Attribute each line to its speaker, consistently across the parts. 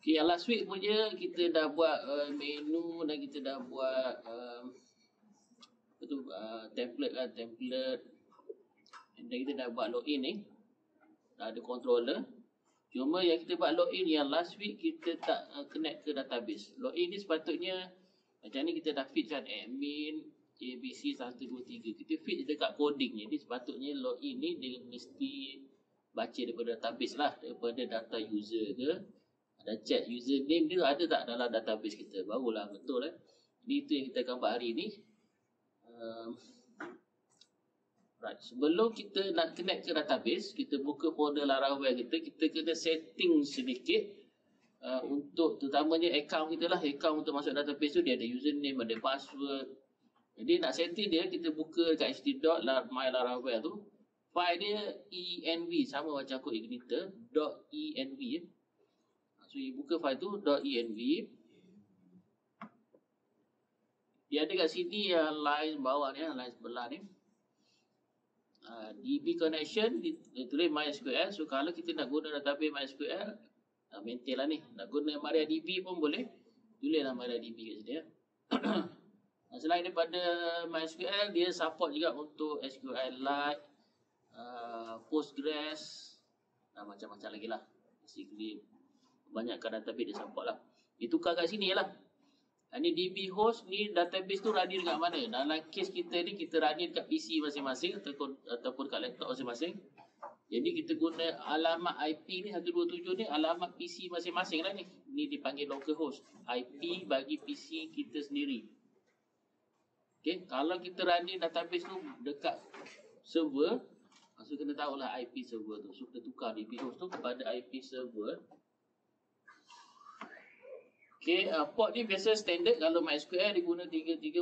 Speaker 1: Okay, yang last week punya kita dah buat menu dan kita dah buat template lah, template. Dan kita dah buat login ni. Dah ada controller. Cuma yang kita buat login yang last week kita tak connect ke database. Login ni sepatutnya macam ni kita dah feedkan admin ABC 1, 2, 3. Kita feed dekat coding. Jadi sepatutnya login ni dia mesti baca daripada database lah. Daripada data user ke. Ada check username dia ada tak dalam database kita. Barulah betul Jadi itu yang kita akan buat hari ni. Right. Sebelum kita nak connect ke database, kita buka folder Laravel kita kena setting sedikit untuk terutamanya account kita lah. Account untuk masuk database tu dia ada username, ada password. Jadi nak setting dia, kita buka kat ht.mylaravel tu. File dia env, sama macam kod igniter, .env. So, you buka file tu, .env. Dia ada kat sini line bawah ni, line sebelah ni. DB connection, dia tulis MySQL. So, kalau kita nak guna database MySQL, maintain lah ni. Nak guna MariaDB pun boleh. Tulislah MariaDB kat sini ya. Selain daripada MySQL, dia support juga untuk SQLite, Postgres, macam-macam lagi lah. Basically, banyakkan database dia support lah. Dia tukar kat sini lah. Ini DB host ni database tu running dekat mana? Dalam case kita ni kita running dekat PC masing-masing ataupun dekat laptop masing-masing. Jadi kita guna alamat IP ni 127 ni alamat PC masing-masing lah ni. Ni dipanggil localhost. IP bagi PC kita sendiri. Okay, kalau kita running database tu dekat server, so kena tahulah IP server tu. So kita tukar DB host tu kepada IP server. Okay, port ni biasa standard. Kalau MySQL dia guna 3306.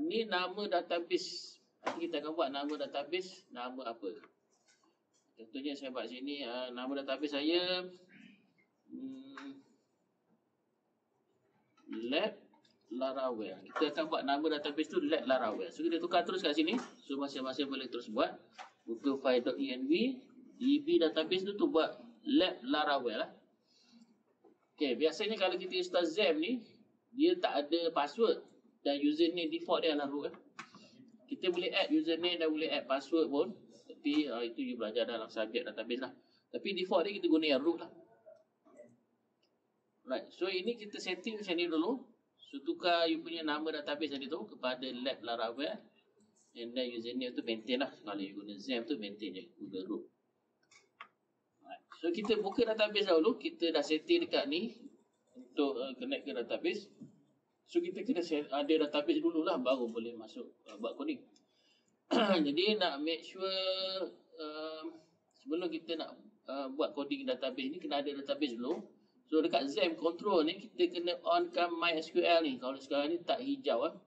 Speaker 1: Ni nama database. Nanti kita akan buat nama database. Nama apa? Contohnya saya buat sini. Nama database saya Lab Laravel. Kita akan buat nama database tu Lab Laravel. So kita tukar terus kat sini. So masing-masing boleh terus buat. Buka file.env. DB database tu buat Lab Laravel lah. Okay, biasanya kalau kita install XAMPP ni, dia tak ada password dan username default dia adalah root. Kita boleh add username dan boleh add password pun. Tapi itu you belajar dalam subjek database lah. Tapi default dia kita guna yang root lah. Right, so ini kita setting macam ni dulu. So tukar you punya nama database tadi tu kepada Lab Laravel. And then username tu maintain lah. Kalau you guna XAMPP tu maintain je, Google root. So kita buka database dahulu. Kita dah setting dekat ni untuk connect ke database. So kita kena ada database dulu lah, baru boleh masuk buat coding. Jadi nak make sure sebelum kita nak buat coding database ni, kena ada database dulu. So dekat XAMPP control ni kita kena onkan MySQL ni. Kalau sekarang ni tak hijau lah.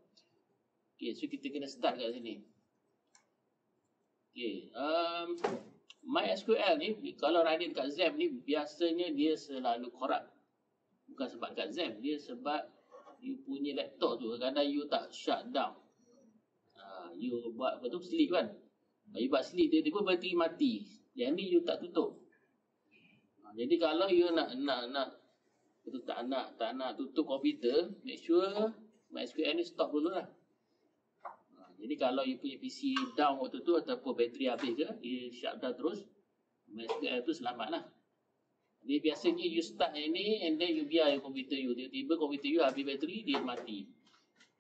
Speaker 1: Okay, so kita kena start kat sini. Okay, MySQL ni, kalau running dekat XAMPP ni, biasanya dia selalu corrupt. Bukan sebab dekat XAMPP, dia sebab you punya laptop tu, kadang-kadang you tak shut down. You buat apa tu, sleep kan. You buat sleep, dia tiba bateri mati. Yang ni you tak tutup. Jadi kalau you nak tak nak tutup komputer, make sure MySQL ni stop dulu lah. Jadi kalau you punya PC down waktu tu ataupun bateri habis ke, dia shut down terus, MySQL tu selamat lah. Jadi biasanya you start ni and then you biar komputer you. Tiba-tiba komputer you habis bateri, dia mati.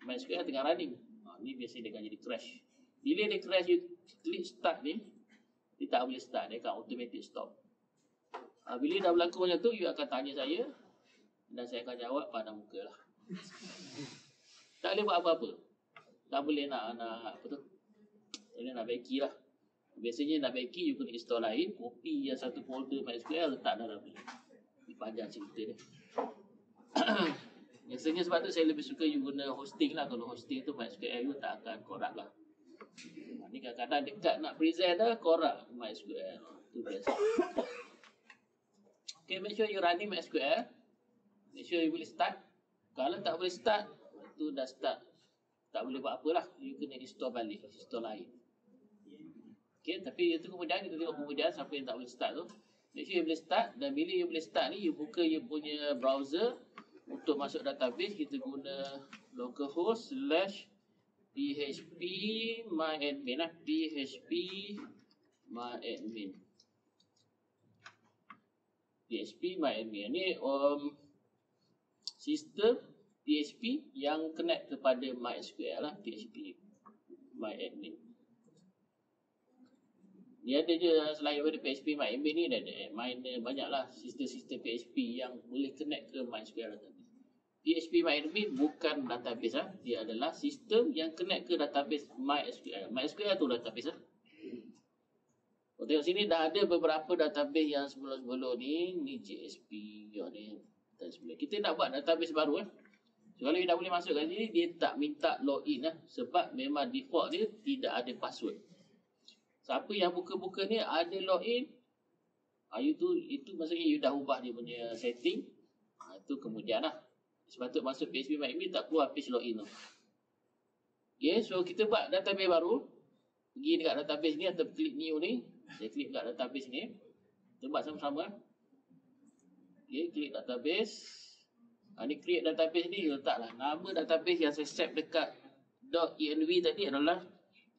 Speaker 1: MySQL tengah running. Ni biasanya dia akan jadi crash. Bila dia crash, you klik start ni, dia tak boleh start, dia akan automatic stop. Bila dah berlaku macam tu, you akan tanya saya dan saya akan jawab pada muka lah. Tak boleh buat apa-apa. Tak boleh nak apa tu, tak boleh nak backing lah. Biasanya nak backing, you kena install lain, copy yang satu folder MySQL, letak dalam ni. Ini panjang cerita dia. Biasanya sebab tu saya lebih suka you guna hosting lah. Kalau hosting tu MySQL you tak akan corrupt lah. Ni kadang-kadang dekat nak present dah corrupt MySQL. Itu biasa. Okay, make sure you running MySQL. Make sure you boleh start. Kalau tak boleh start, itu dah start. Tak boleh buat apalah. You kena install balik, install lain. Okay, tapi itu kemudian kita tengok kemudian siapa yang tak boleh start tu. Make sure you boleh start, dan bila you boleh start ni, you buka you punya browser. Untuk masuk database, kita guna localhost / php myadmin lah. php myadmin. php myadmin ni sistem PHP yang connect kepada MySQL lah. PHP myadmin. Ni ada je selain daripada PHP myadmin ni, ada banyaklah sistem-sistem PHP yang boleh connect ke MySQL database. PHP myadmin bukan database lah. Dia adalah sistem yang connect ke database MySQL. MySQL tu database lah. Kalau tengok sini dah ada beberapa database yang sebelum-sebelum ni. Ni JSP ni dan sebagainya. Kita nak buat database baru So kalau you dah boleh masuk kat sini, dia tak minta login sebab memang default dia tidak ada password. Siapa yang buka-buka ni ada login, itu maksudnya you dah ubah dia punya setting. Itu kemudian lah. Sepatut masuk PHP myadmin tak keluar page login tu. Okay, so kita buat database baru. Pergi dekat database ni atau klik new ni. Saya klik dekat database ni. Kita buat sama-sama. Okay, klik database. Ni create database ni, letaklah nama database yang saya set dekat .env tadi adalah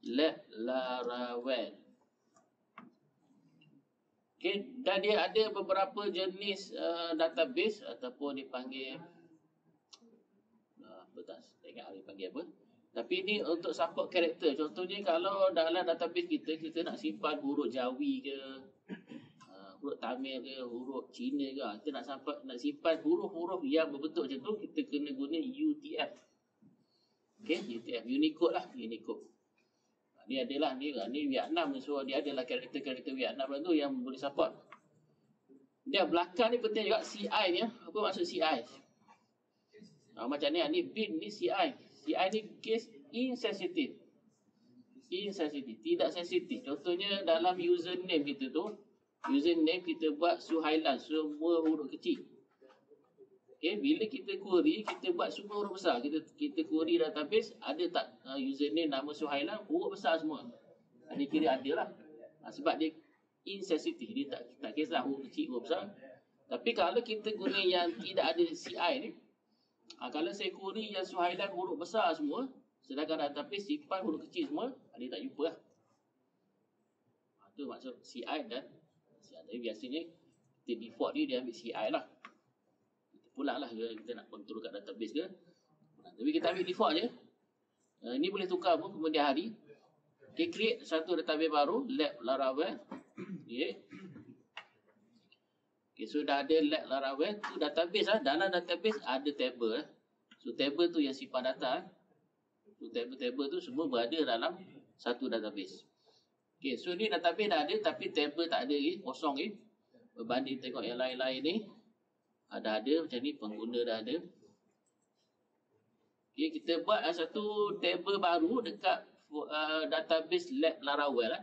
Speaker 1: Lab Laravel. Okay, dan dia ada beberapa jenis database ataupun dipanggil tak ingat dia panggil apa. Tapi ni untuk support karakter. Contohnya kalau dalam database kita nak simpan huruf Jawi ke, huruf Tamil ke, huruf Cina ke, kita nak simpan huruf-huruf yang berbentuk macam tu, kita kena guna UTF. Okay, UTF, Unicode lah, Unicode. Ni adalah ni Vietnam, so dia adalah karakter-karakter Vietnam tu yang boleh support. Dia belakang ni penting juga CI ni. Apa maksud CI? Macam ni bin ni CI. CI ni case insensitive. Tidak sensitif. Contohnya dalam username kita tu, username kita buat Suhailan, semua huruf kecil. Okay, bila kita query, kita buat semua huruf besar. Kita query database, ada tak username nama Suhailan, huruf besar semua. Dia kira ada lah. Sebab dia insensitif. Dia tak kisah huruf kecil, huruf besar. Tapi kalau kita guna yang tidak ada CI ni, kalau saya query yang Suhailan huruf besar semua, sedangkan database simpan huruf kecil semua, dia tak jumpa lah. Itu maksud CI dan CI. Tapi biasanya kita default dia ambil CI lah. Kita pulang lah kita nak control kat database ke. Tapi kita ambil default je. Ini boleh tukar pun kemudian hari. Okay, create satu database baru, Lab Laravel. Okay, so dah ada Lab Laravel tu database lah. Dalam database ada table. So table tu yang simpan data. So table tu semua berada dalam satu database. Okay, so ni database dah ada tapi table tak ada lagi, kosong ni. Berbanding tengok yang lain-lain ni, dah ada macam ni, pengguna dah ada. Okay, kita buat satu table baru dekat database Lab Laravel lah.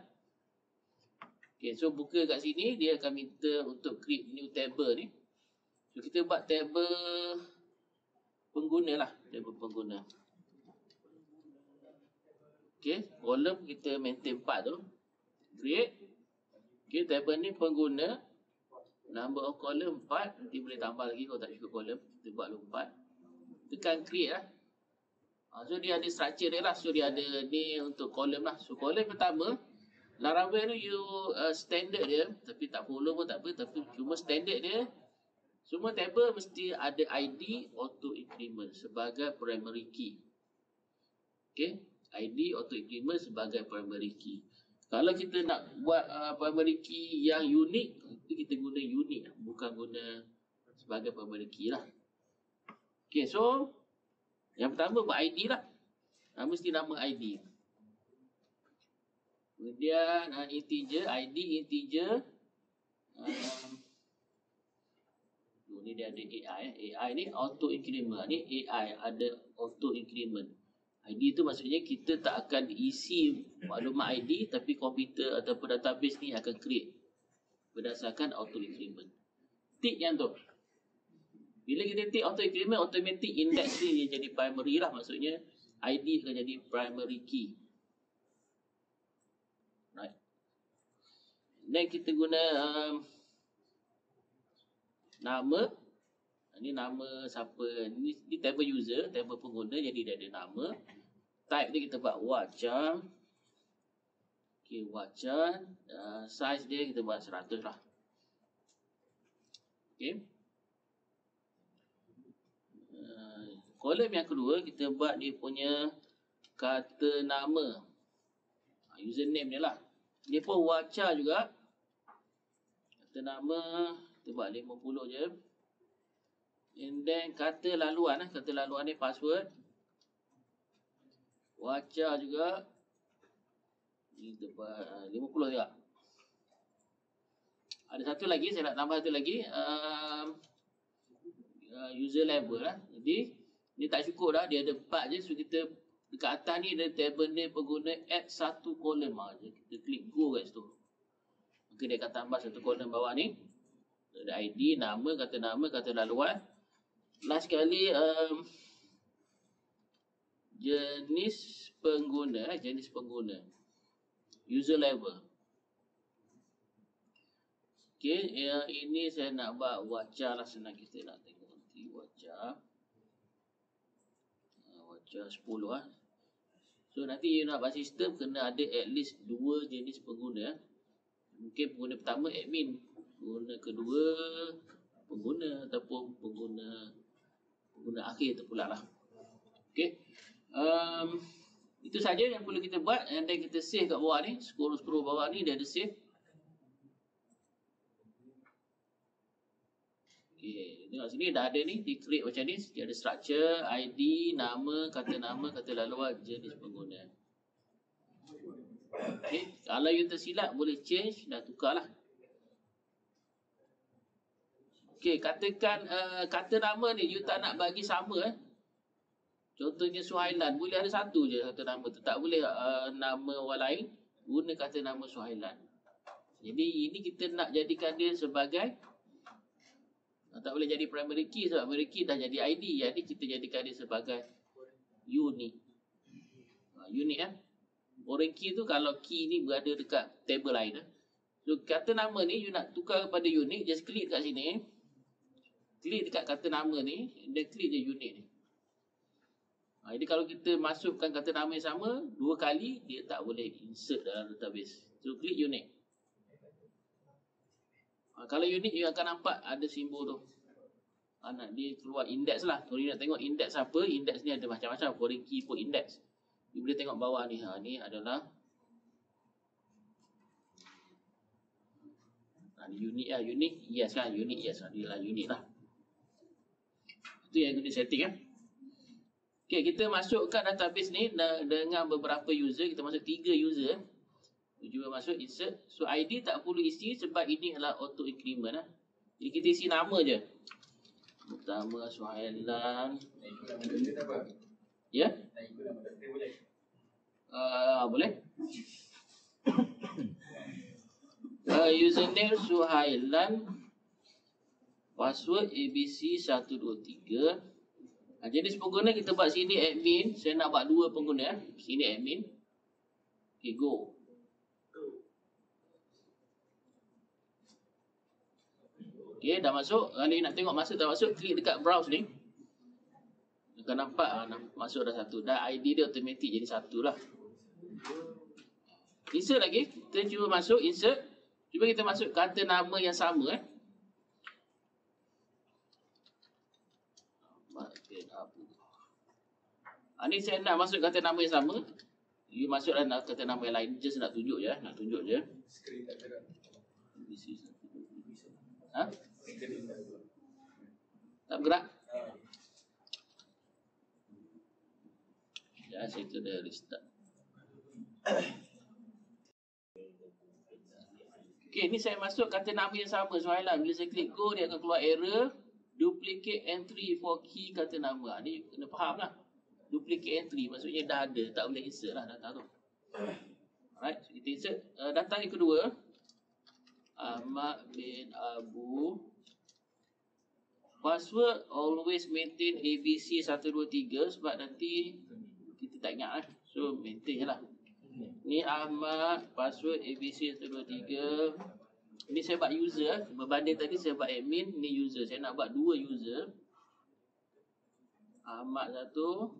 Speaker 1: Okay, so buka kat sini, dia akan minta untuk create new table ni. So kita buat table pengguna lah, table pengguna. Okay, column kita maintain 4 tu. Create. Okay, table ni pengguna. Number of column 4. Nanti boleh tambah lagi kalau tak cukup column. Kita buat 4. Tekan create lah. So dia ada structure dia lah. So dia ada ni untuk column lah. So column pertama, Laravel tu you standard dia. Tapi tak follow pun tak apa. Tapi cuma standard dia. Semua table mesti ada ID auto increment sebagai primary key. Okay, ID auto increment sebagai primary key. Kalau kita nak buat primary key yang unik, itu kita guna unik, bukan guna sebagai primary key lah. Okay, so yang pertama buat ID lah. Mesti nama ID. Kemudian integer, ID integer. Ni dia ada AI. AI ni auto increment. Ni AI ada auto increment. ID tu maksudnya kita tak akan isi maklumat ID, tapi komputer ataupun database ni akan create berdasarkan auto increment. Tick yang tu. Bila kita tick auto increment, automatic index ni dia jadi primary lah. Maksudnya ID akan jadi primary key. Right. Then kita guna nama. Ini nama siapa, ni table user, table pengguna, jadi dia ada nama. Type dia kita buat wajar. Okay, wajar. Size dia kita buat 100 lah. Okay. Kolom yang kedua kita buat dia punya kata nama. Username dia lah. Dia pun wajar juga. Kata nama kita buat 50 je. And then kata laluan, kata laluan ni password. Wajar juga. Kita buat 50 juga. Ada satu lagi, saya nak tambah satu lagi. User level lah. Jadi, ni tak cukup dah. Dia ada 4 je. So, kita dekat atas ni ada table name pengguna add satu kolom. Kita klik go kat situ. Maka dia akan tambah satu kolom bawah ni. Ada ID, nama, kata laluan. Last sekali, jenis pengguna. User level. Okay, ini saya nak buat wajar lah, senang kita nak tengok nanti wajar. Wajar 10 lah. So nanti you nak buat sistem kena ada at least 2 jenis pengguna. Mungkin pengguna pertama admin, pengguna kedua pengguna, ataupun pengguna akhir tu pula lah. Okay. Itu saja yang perlu kita buat. And then kita save kat bawah ni. Scroll bawah ni dia ada save. Okay. Tengok sini dah ada ni. Di create macam ni. Dia ada structure, ID, nama, kata laluan, jenis pengguna. Okay. Kalau you tersilap boleh change dan tukar lah. Okay, katakan kata nama ni you tak nak bagi sama. Contohnya Suhailan, boleh ada satu je kata nama tu. Tak boleh nama orang lain guna kata nama Suhailan. Jadi ini kita nak jadikan dia sebagai, tak boleh jadi primary key sebab primary key dah jadi ID. Jadi kita jadikan dia sebagai unique. Unique kan. Foreign key tu kalau key ni berada dekat table lain. So kata nama ni you nak tukar kepada unique, just klik kat sini. Klik dekat kata nama ni, dan klik je unique ni. Jadi kalau kita masukkan kata nama yang sama 2 kali, dia tak boleh insert dalam database. So klik unique. Kalau unique, you akan nampak ada simbol tu. Nak dia keluar index lah. Kalau you nak tengok index apa, index ni ada macam-macam. Foreign key pun index. You boleh tengok bawah ni. Ni adalah unique lah. Unique, yes kan. Unique, yes. Dia lah unique lah. Itu yang guna setting kan. Okay, kita masukkan database ni dengan beberapa user. Kita masuk 3 user. Cuba masuk insert. So ID tak perlu isi sebab ini adalah auto increment lah. Jadi kita isi nama je. Pertama Suhailan. Ya? Boleh. Username Suhailan. Password ABC123. Jenis pengguna kita buat sini admin. Saya nak buat 2 pengguna. Sini admin. Okay, go. Okay, dah masuk. Kalau you nak tengok masuk tak masuk, klik dekat browse ni. You akan nampak masuk dah 1. Dah ID dia automatic jadi 1 lah. Insert lagi. Kita cuba masuk insert. Cuba kita masuk kata nama yang sama. Ni saya nak masuk kata nama yang sama. You masuk dalam kata nama yang lain. Just nak tunjuk je. Skrin tak gerak. Tak bergerak? Ya, saya kena restart. Okay, ni saya masuk kata nama yang sama Suhailan. Bila saya klik go, dia akan keluar error. Duplicate entry for key kata nama. Ni kena faham lah. Duplicate entry maksudnya dah ada, tak boleh insert lah data tu. Alright, so kita insert data yang kedua. Ahmad bin Abu. Password always maintain ABC123 sebab nanti kita tak ingat lah. So maintain je lah. Ni Ahmad, password ABC123. Ini saya buat user, berbanding tadi saya buat admin, ni user. Saya nak buat dua user. Ahmad satu,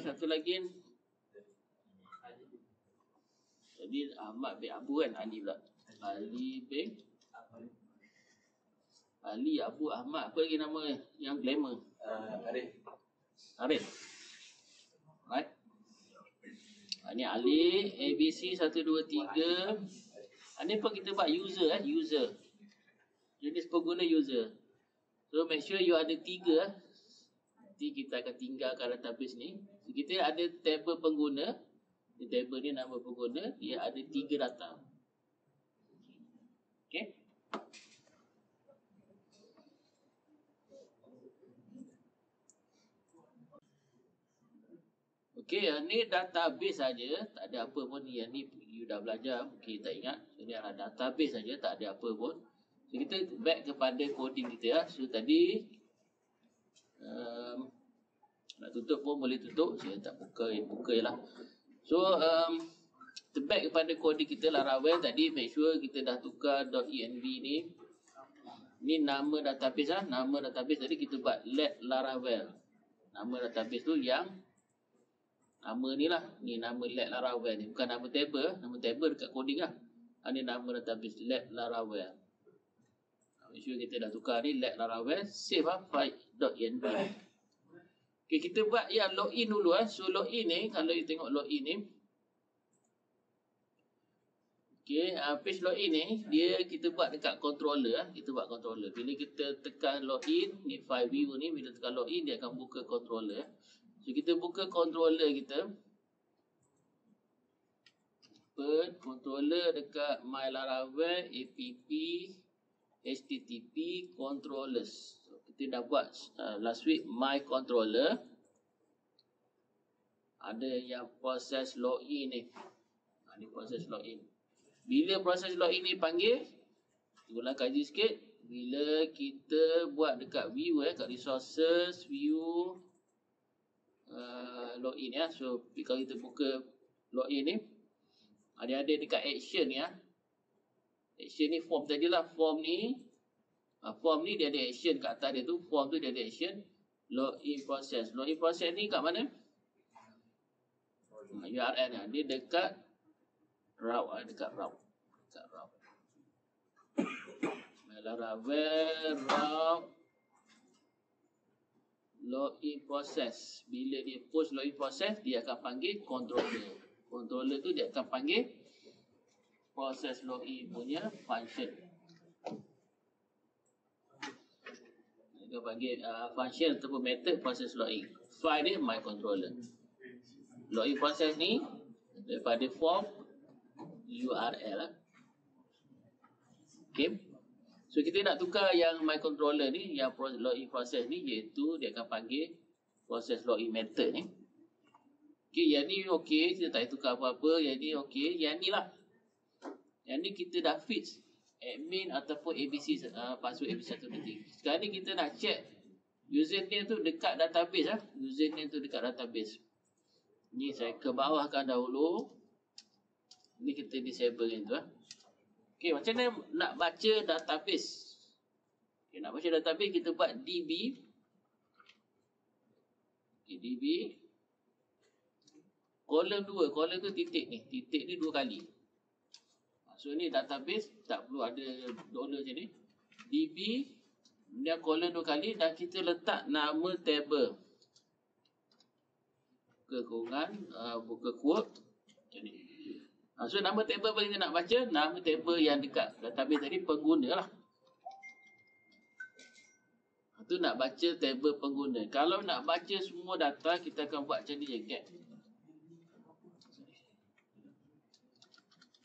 Speaker 1: satu lagi. Jadi Ahmad bin Abu kan, Ali pula. Ali bin Ali, Abu, Ahmad. Apa lagi nama yang glamour? Arif. Right. Ini Ali, ABC 1, 2, 3. Ini pun kita buat user user. Jenis pengguna user. So make sure you ada 3. Nanti kita akan tinggalkan database ni. So, kita ada table pengguna. Di table ni nama pengguna, dia ada 3 data. Okay. Okey, ni database saja, tak ada apa pun ni. Yang ni you dah belajar, mungkin tak ingat. So ni adalah database saja, tak ada apa pun. So kita back kepada coding kita ya. So tadi nak tutup pun boleh tutup. Saya tak buka je lah. So kita back kepada coding kita Laravel tadi. Make sure kita dah tukar .env ni. Ni nama database lah. Nama database tadi kita buat let Laravel. Nama database tu yang nama ni lah. Ni nama let Laravel ni. Bukan nama table. Nama table dekat coding lah. Ni nama database let Laravel. Make sure kita dah tukar ni let Laravel. Save lah file.env. Okay, kita buat yang login dulu . So login ni, kalau you tengok login ni. Okay, page login ni, dia kita buat dekat controller . Kita buat controller. Bila kita tekan login, ni file view ni, bila tekan login, dia akan buka controller . So kita buka controller kita. Open controller dekat My Laravel app http controllers. So, kita dah buat last week My Controller. Ada yang proses login ni. Ni proses login. Bila proses login ni panggil, ulang kaji sikit. Bila kita buat dekat view kat resources, view login ya. So kalau kita buka login ni, ada dekat action ya. Action ni form tadi lah. Form ni dia ada action kat atas dia tu. Form tu dia ada action. Login process. Login process ni kat mana? URL ni. Dia dekat route. Dekat route. Laravel route login process. Bila dia post login process, dia akan panggil controller. Controller tu dia akan panggil proses login punya function. Dia akan panggil function ataupun method proses login. File dia my controller. Login process ni daripada form URL lah. Okay. So kita nak tukar yang my controller ni, yang login process ni, iaitu dia akan panggil proses login method ni. Okay, yang ni okay, kita tak tukar apa-apa. Yang ni okay, yang ni lah. Yang ni kita dah fix admin ataupun ABC, password ABC 1, 2, 3. Sekarang ni kita nak check username tu dekat database lah. Username tu dekat database. Ni saya ke bawahkan dahulu. Ni kita disable yang tu lah. Okay, macam mana nak baca database? Okay, nak baca database kita buat DB. Okay, DB. Kolom 2, kolom tu titik ni. Titik ni 2 kali. So ni database, tak perlu ada dollar macam ni. DB, dia kolom 2 kali dan kita letak nama table. Kekurungan, buka quote. Macam ni. So nama table apa kita nak baca? Nama table yang dekat database tadi pengguna lah. Itu nak baca table pengguna. Kalau nak baca semua data, kita akan buat macam ni je, get.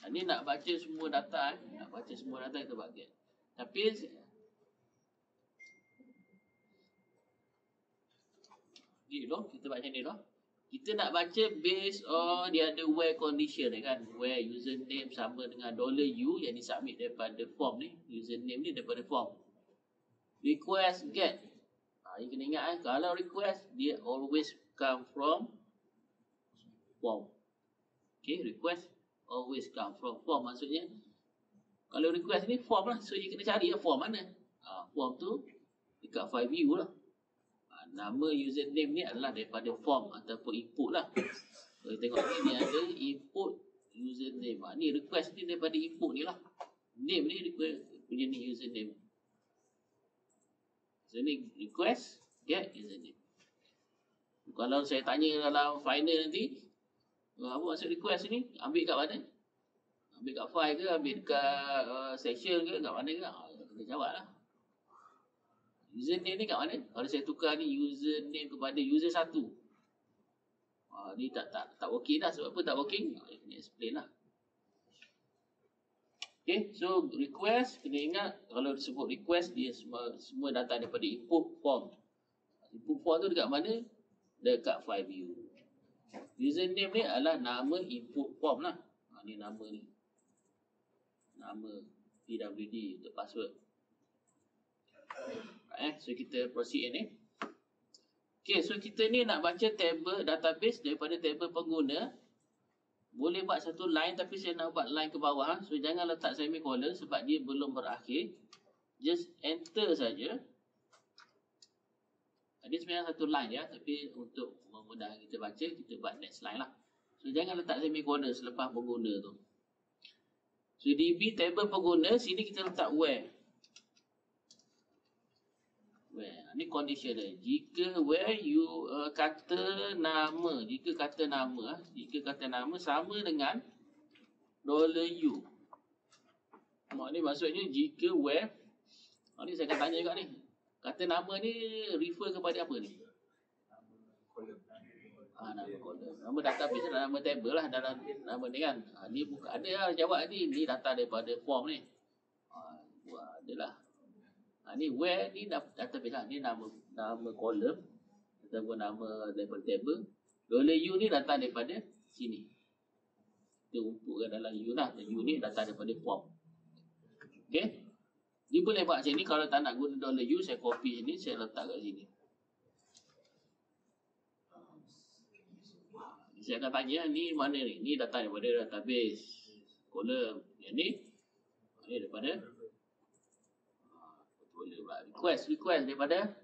Speaker 1: Ini nak baca semua data. Nak baca semua data kita buat get. Tapi ni loh, kita buat macam ni loh. Kita nak baca based on dia ada where condition kan. Where username sama dengan $u yang disubmit daripada form ni. Username ni daripada form. Request get. You kena ingat kalau request dia always come from form. Okay, request always come from form. Maksudnya kalau request ni form lah, so you kena cari form mana. Form tu dekat file view lah. Nama username ni adalah daripada form ataupun input lah. So tengok ni ada input username. Ni request ni daripada input ni lah. Name ni request punya ni username. So ni request get username. Kalau saya tanya dalam final nanti, apa maksud request ni? Ambil kat mana? Ambil kat file ke? Ambil dekat section ke? Kat mana ke? Kena jawab lah. Username ni kat mana? Kalau saya tukar ni username kepada user 1. Ni tak working dah. Sebab apa tak working? Kena explain lah. Okay, so request, kena ingat kalau disebut request, dia semua datang daripada input form. Input form tu dekat mana? Dekat file view. Username ni adalah nama input form lah. Ni nama ni. Nama PWD untuk password. So kita proceed ni. Okay, so kita ni nak baca table database daripada table pengguna. Boleh buat satu line tapi saya nak buat line ke bawah. So jangan letak semicolon sebab dia belum berakhir. Just enter saja. Dia sebenarnya satu line ya, tapi untuk memudahkan kita baca, kita buat next line lah. So jangan letak semicolon selepas pengguna tu. So DB table pengguna, sini kita letak where. Ni condition dia. Jika where you kata nama, jika kata nama sama dengan $u. Ni maksudnya jika where, ni saya akan tanya juga ni. Kata nama ni refer kepada apa ni? Nama column. Nama database adalah nama table lah dalam nama ni kan. Ni bukan ada lah jawab ni data daripada form ni. Adalah. Ni where ni database lah. Ni nama column ataupun nama daripada table. $u ni datang daripada sini. Kita umpukkan dalam u lah. U ni datang daripada form. Okay. Dia boleh buat macam ni. Kalau tak nak guna $u, saya copy sini, saya letak kat sini. Saya akan tanya, ni mana ni? Ni datang daripada database column. Yang ni daripada request daripada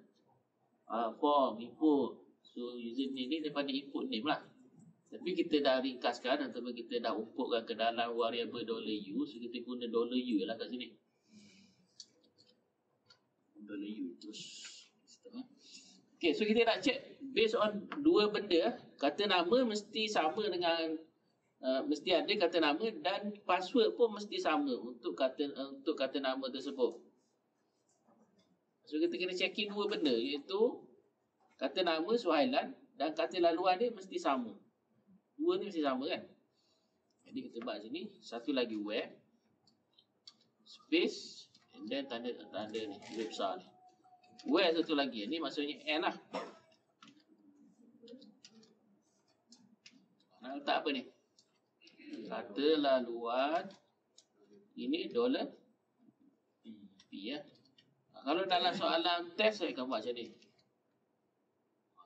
Speaker 1: form, input. So username ni daripada input name lah. Tapi kita dah ringkaskan ataupun kita dah umpukkan ke dalam variable $u. So kita guna $u lah kat sini. $u terus. Okay, so kita nak check based on dua benda. Kata nama mesti sama dengan mesti ada kata nama dan password pun mesti sama untuk kata nama tersebut. So kita kena check in dua benda, iaitu kata nama Suhailan dan kata laluan dia mesti sama. Dua ni mesti sama kan? Jadi kita buat sini, satu lagi where space and then tanda ni, huruf besar ni. Where satu lagi, ni maksudnya and lah. Nak letak apa ni? Kata laluan ini $P ya. Kalau dalam soalan test saya akan buat macam ni.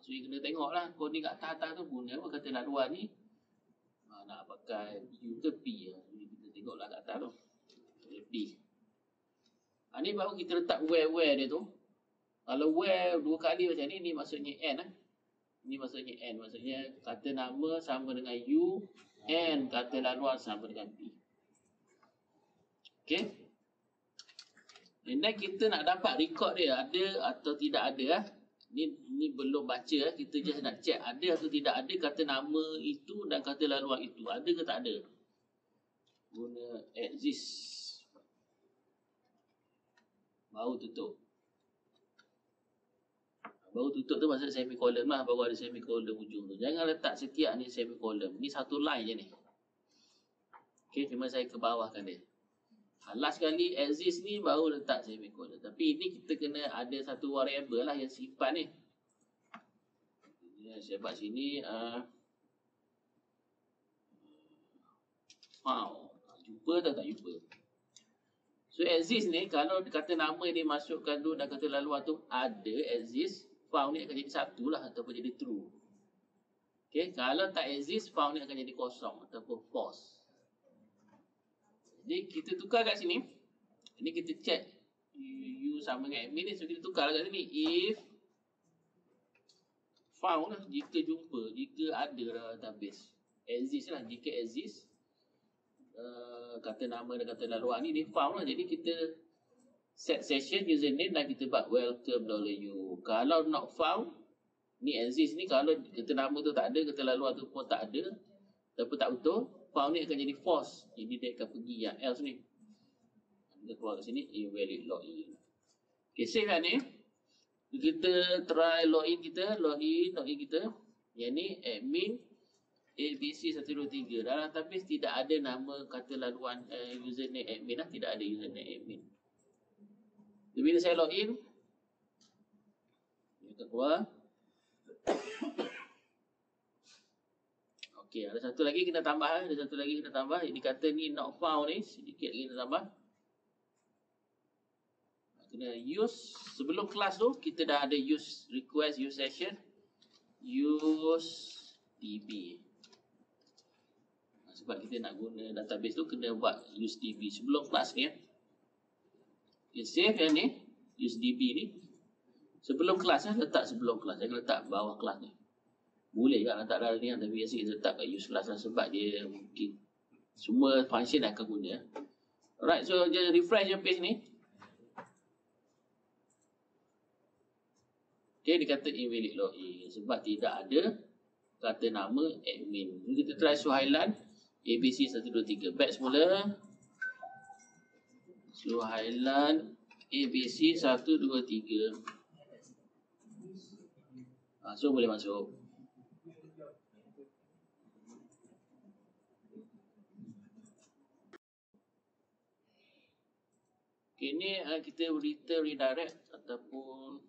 Speaker 1: So you kena tengok lah kod ni kat atas tu guna apa kata laluan ni. Nak pakai U ke P ya. Kita tengok lah kat atas tu. P. Ni baru kita letak where dia tu. Kalau where dua kali macam ni maksudnya N lah. Ini maksudnya N. Maksudnya kata nama sama dengan U. N kata laluan sama dengan P. Okay. And then kita nak dapat record dia ada atau tidak ada lah. Ni belum baca lah. Kita just nak check ada atau tidak ada kata nama itu dan kata laluan itu. Ada ke tak ada? Guna exist. Baru tutup. Baru tutup tu maksud semicolon lah. Baru ada semicolon ujung tu. Jangan letak setiap ni semicolon. Ni satu line je ni. Okay, cuma saya ke bawahkan dia. Last kali exist ni baru letak semicolon. Tapi ini kita kena ada satu variable lah yang simpan ni. Saya buat sini. Jumpa atau tak jumpa? So exist ni kalau kata nama dia masukkan tu dan kata laluan tu ada exist. found ni akan jadi 1 lah ataupun jadi true. Okay, kalau tak exist, found ni akan jadi kosong ataupun false. Jadi kita tukar kat sini. Ini kita check you sama dengan admin ni. So kita tukar kat sini. If found lah, jika jumpa, jika ada database. Exist lah, jika exist. Kata nama dan kata laluan ni found lah. Jadi kita set session username dan kita buat welcome.u. Kalau not found, ni exist ni, kalau kata nama tu tak ada, kata laluan tu pun tak ada ataupun tak betul, found ni akan jadi false. Jadi dia akan pergi yang else ni. Kita keluar kat sini, invalid login. Okay, save yang ni. Kita try login kita, login kita. Yang ni admin ABC123. Dalam database tidak ada nama kata laluan username admin lah, tidak ada username admin. Jadi bila saya login, kita keluar. Okey, ada satu lagi kita tambah, Ini kata ni not found ni, sedikit lagi kita tambah. Kena use sebelum kelas tu kita dah ada use request, use session, use db. Sebab kita nak guna database tu kena buat use db sebelum kelas ni. Okay, save yang ni, use db ni. Sebelum kelas letak sebelum kelas. Jangan letak bawah kelas ni. Boleh kan letak dalam ni, tapi biasa kita letak kat use kelas lah, sebab dia mungkin semua function akan guna. Alright, so just refresh your page ni. Okay, dia kata invalid login sebab tidak ada kata nama admin. Jadi kita try Suhailan ABC123. Back semula. Suhailan ABC123. So boleh masuk. Okay, ni kita return redirect ataupun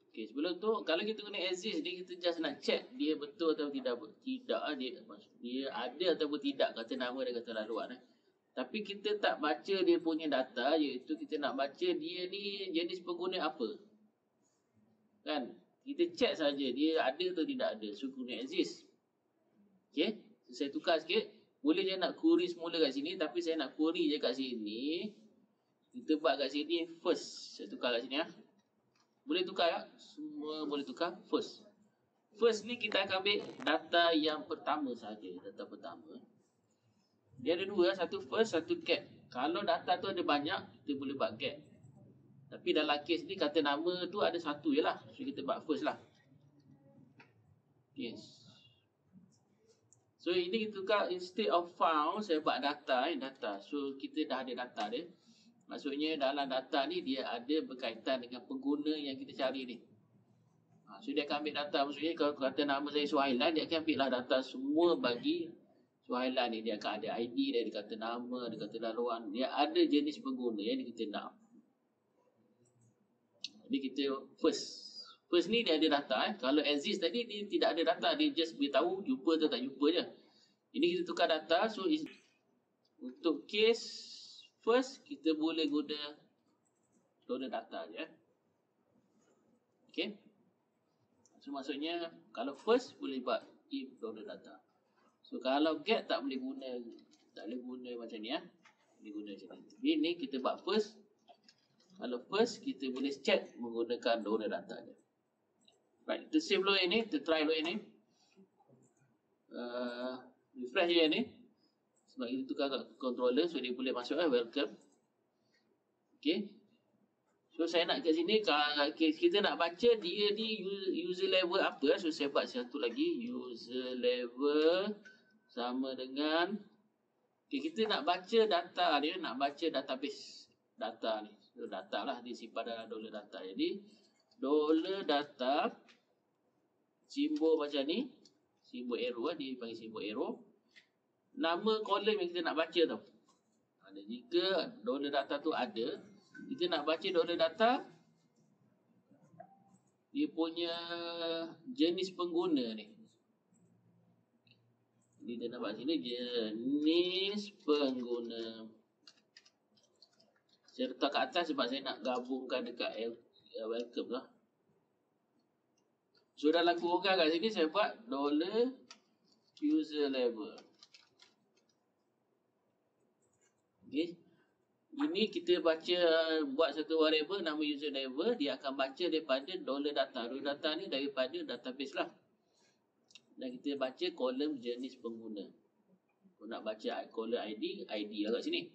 Speaker 1: okay, sebelum tu kalau kita guna exist ni, kita just nak check dia betul atau tidak. Dia ada ataupun tidak kata nama dan kata laluan. Tapi kita tak baca dia punya data, iaitu kita nak baca dia ni jenis pengguna apa. Kan? Kita check saja dia ada atau tidak ada. So guna exist. Okay, so, saya tukar sikit. Boleh je nak query semula kat sini, tapi saya nak query je kat sini. Kita buat kat sini first. Saya tukar kat sini ya. Boleh tukar tak? Semua boleh tukar. First. First ni kita akan ambil data yang pertama saja. Data pertama. Dia ada dua. Satu first, satu get. Kalau data tu ada banyak, kita boleh buat get. Tapi dalam kes ni kata nama tu ada satu je lah. So kita buat first lah. Yes. So ini kita tukar instead of found, saya buat data. Data. So kita dah ada data dia. Maksudnya dalam data ni dia ada berkaitan dengan pengguna yang kita cari ni. So dia akan ambil data. Maksudnya kalau kata nama saya Suhailan, dia akan ambil lah data semua bagi Suhailan ni. Dia akan ada ID dia, ada kata nama, ada kata laluan. Dia ada jenis pengguna yang kita nak. Jadi kita first. First ni dia ada data. Kalau exist tadi dia tidak ada data. Dia just beritahu jumpa atau tak jumpa je. Ini kita tukar data. So untuk case first, kita boleh guna loader data je. Okay. So maksudnya, kalau first, boleh buat if loader data. So kalau get, tak boleh guna. Tak boleh guna macam ni. Boleh guna macam ni. Jadi ni kita buat first. Kalau first, kita boleh check menggunakan loader data je. Right, kita save load ini. Kita try load ini. Refresh je ni. Sebab kita tukar kat controller, so dia boleh masuk welcome. Okay. So saya nak kat sini, kita nak baca dia ni user level apa. So saya buat satu lagi, user level sama dengan, okay, kita nak baca data dia, nak baca database data ni. So data lah disimpan dalam dollar data. Jadi dollar data, simbol macam ni, simbol arrow, dia panggil simbol arrow. Nama kolom yang kita nak baca tau. Jika dollar data tu ada, kita nak baca dollar data, dia punya jenis pengguna ni. Jadi kita nak baca sini jenis pengguna. Saya letak kat atas sebab saya nak gabungkan dekat welcome lah. So dalam kurungan kat sini saya buat $user level. Okay. Ini kita baca, buat satu variable nama user level, dia akan baca daripada $data. $data ni daripada database lah. Dan kita baca kolom jenis pengguna. Kalau nak baca kolom ID lah kat sini.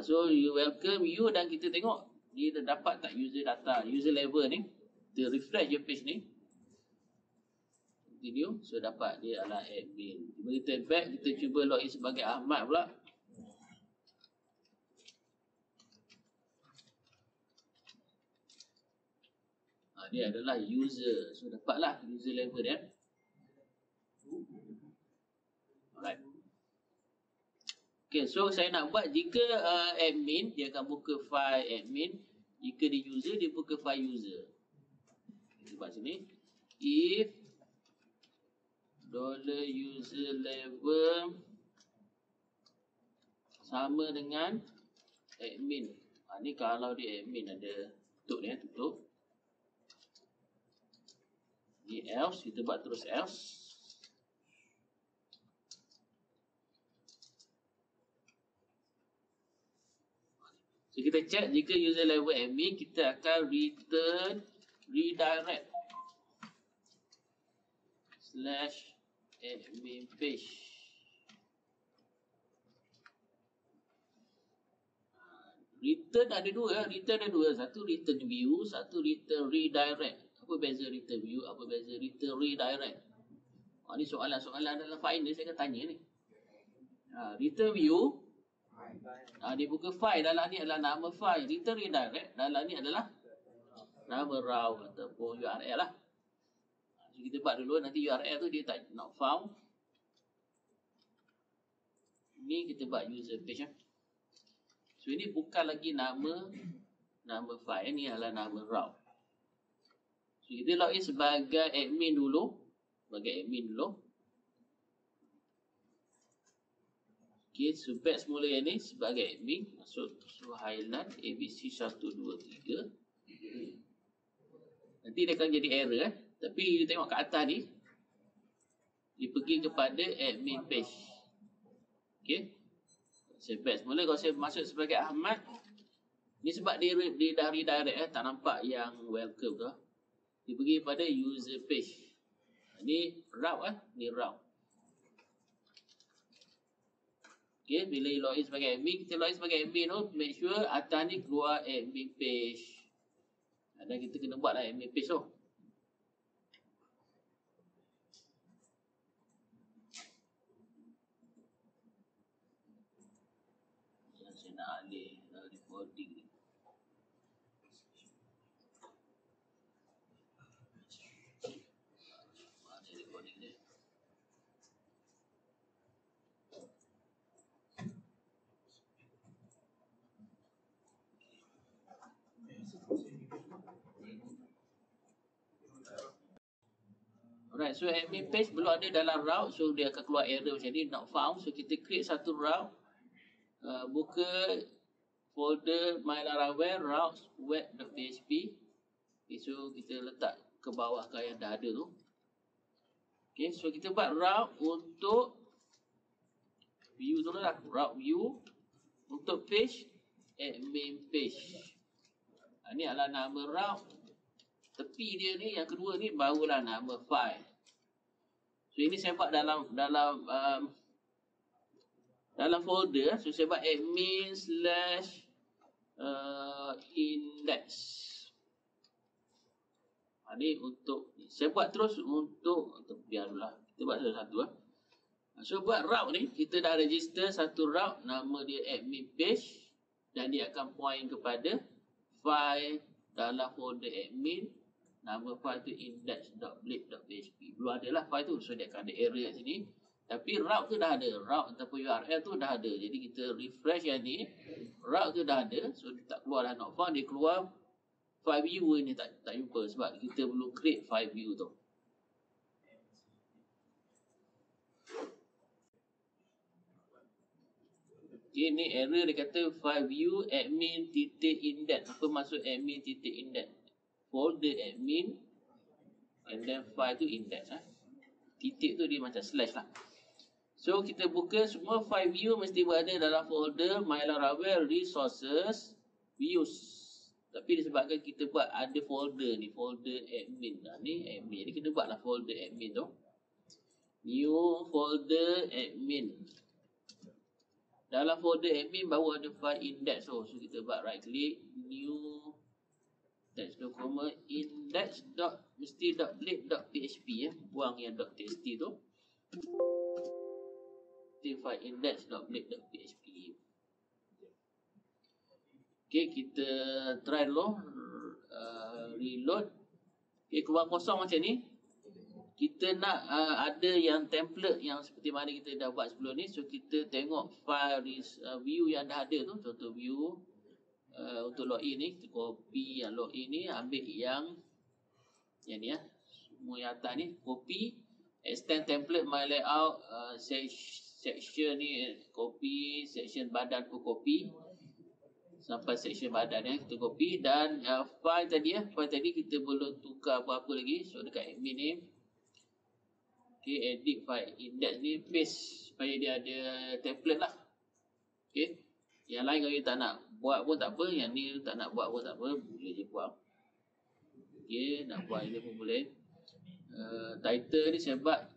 Speaker 1: So you welcome you, dan kita tengok dia dah dapat tak user data, user level ni. Kita refresh je page ni. Continue. So dapat dia adalah admin. Kita back, kita cuba login sebagai Ahmad pula. Dia adalah user. So dapatlah user level dia. Alright. Okay, so saya nak buat jika admin, dia akan buka file admin. Jika dia user, dia buka file user. Kita buat sini. If $user level sama dengan admin. Ni kalau dia admin ada tutup ni, tutup. Ni else, kita buat terus else. So kita check jika user level admin, kita akan return redirect /admin page. Return ada dua, satu return view, satu return redirect. Apa beza return view, apa beza return redirect? Ni soalan-soalan dalam final saya akan tanya ni. Return view, dia buka file, dalam ni adalah nama file. Return redirect, dalam ni adalah nama route ataupun URL lah. So kita buat dulu, nanti URL tu dia tak not found. Ni kita buat user page lah. So ini bukan lagi nama file, ni adalah nama route. So kita login sebagai admin dulu. Okay, so batch semula yang ni sebagai admin. Masuk Suhailan ABC123. Nanti dia akan jadi error Tapi tengok kat atas ni, dia pergi kepada admin page. Okay, saya batch semula. Kalau saya masuk sebagai Ahmad, ni sebab dia dah redirect tak nampak yang welcome tu. Dia pergi pada user page. Ni route ni route. Okay, bila login sebagai admin, kita login sebagai admin tu, make sure atas ni keluar admin page. Dan kita kena buat lah admin page tu. Saya nak alih recording ni. Alright, so admin page belum ada dalam route, so dia akan keluar error macam ni, not found. So kita create satu route, buka folder MyLaravel routes web.php. Okay, so kita letak ke bawah ke yang dah ada tu. Okay, so kita buat route untuk view dulu lah, route view untuk page admin page. Ini adalah nama route. Tepi dia ni, yang kedua ni barulah nama file. So ini saya buat dalam folder. So saya buat admin /index. Ini untuk saya buat terus untuk biarlah kita buat satu-satu. So buat route ni, kita dah register satu route, nama dia admin page, dan dia akan point kepada file dalam folder admin. Nama file tu index.blade.php. Belum ada lah file tu, so dia akan ada error kat sini. Tapi route tu dah ada, route ataupun URL tu dah ada. Jadi kita refresh yang ni, route tu dah ada. So dia tak keluar dah not found, dia keluar file view ni tak jumpa sebab kita belum create file view tu. Okay, ni error dia kata file view admin titik indent. Apa maksud admin titik indent? Folder admin and then file tu index. Titik tu dia macam slash lah. So kita buka semua file view mesti berada dalam folder My Laravel resources views. Tapi disebabkan kita buat ada folder ni, folder admin. Ni admin. Jadi kita buatlah folder admin tu. New folder admin. Dalam folder admin baru ada file index tu. So kita buat right click, new text document index dot mesti dot blade dot php buang yang dot txt tu. File index dot blade dot php. Okay, kita try dulu reload. Okay, keluar kosong macam ni. Kita nak ada yang template yang seperti mana kita dah buat sebelum ni. So kita tengok file view yang dah ada tu. Contoh view untuk login ni, kita copy yang login ni, ambil yang ni semua yang atas ni, copy, extend template my layout, section ni copy, section badan pun copy sampai section badan kita copy, dan file tadi kita belum tukar apa-apa lagi. So dekat admin ni, okay, edit file index ni, paste supaya dia ada template lah. Okay, yang lain kalau kita tak nak buat pun tak apa, yang ni tak nak buat pun tak apa, boleh je buang. Okay, nak buat ini pun boleh. Title ni saya buat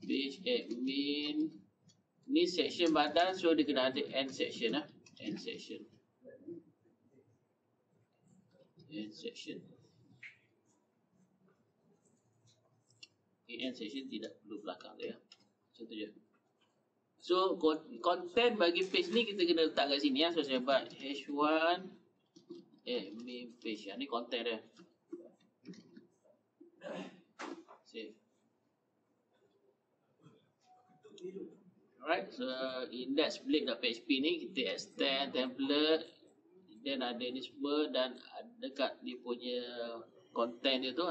Speaker 1: page admin ni, section badan, so dia kena ada end section lah. End section. End section. Okay, end section tidak perlu belakang tu ya. Macam tu je. So content bagi page ni kita kena letak kat sini ya. So saya buat h1 admin page. Ni content dia. Save. Alright, so index blade.php ni kita extend template, then ada ni semua, dan dekat dia punya content dia tu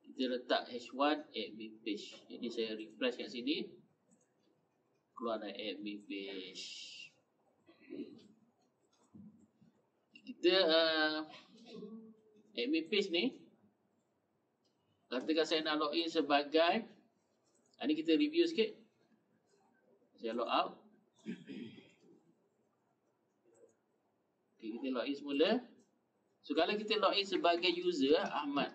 Speaker 1: kita letak h1 admin page. Jadi saya refresh kat sini, keluar dari admin page. Kita admin page ni, katakan saya nak login sebagai, ni kita review sikit. Saya log out. Okay, kita login semula. So kalau kita login sebagai user Ahmad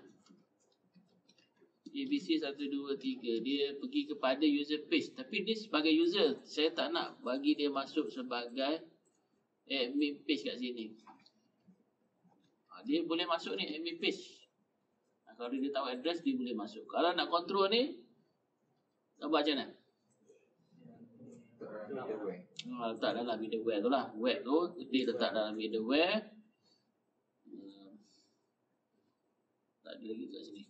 Speaker 1: ABC 123, dia pergi kepada user page, tapi dia sebagai user, saya tak nak bagi dia masuk sebagai admin page kat sini. Dia boleh masuk ni admin page. Kalau dia tahu address, dia boleh masuk. Kalau nak control ni, nak buat macam mana? Letak dalam middleware tu lah. Web tu dia letak dalam middleware. Tak ada lagi kat sini.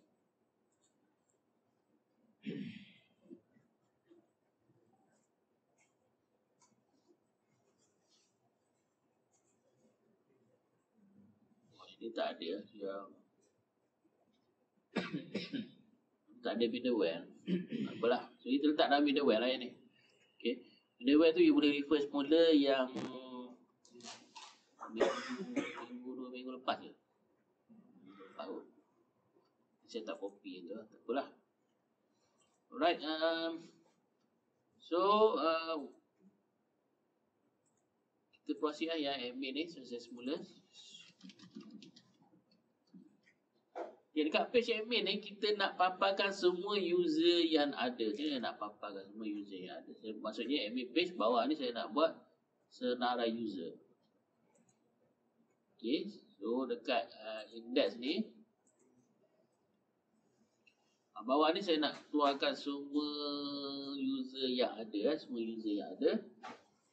Speaker 1: Ini tak ada yang tak ada middleware. Apalah. So kita letak dalam middleware lah yang ni. Okay. Middleware tu you boleh refer semula yang dua minggu lepas je. Tahu. Saya tak copy tu, tak apalah. Alright, so kita proceed lah yang admin ni selesai semula. Okay, dekat page admin ni kita nak paparkan semua user yang ada. Saya nak paparkan semua user yang ada. Maksudnya admin page bawah ni saya nak buat senarai user. Okay, so dekat index ni, bawah ni saya nak keluarkan semua user yang ada. Semua user yang ada.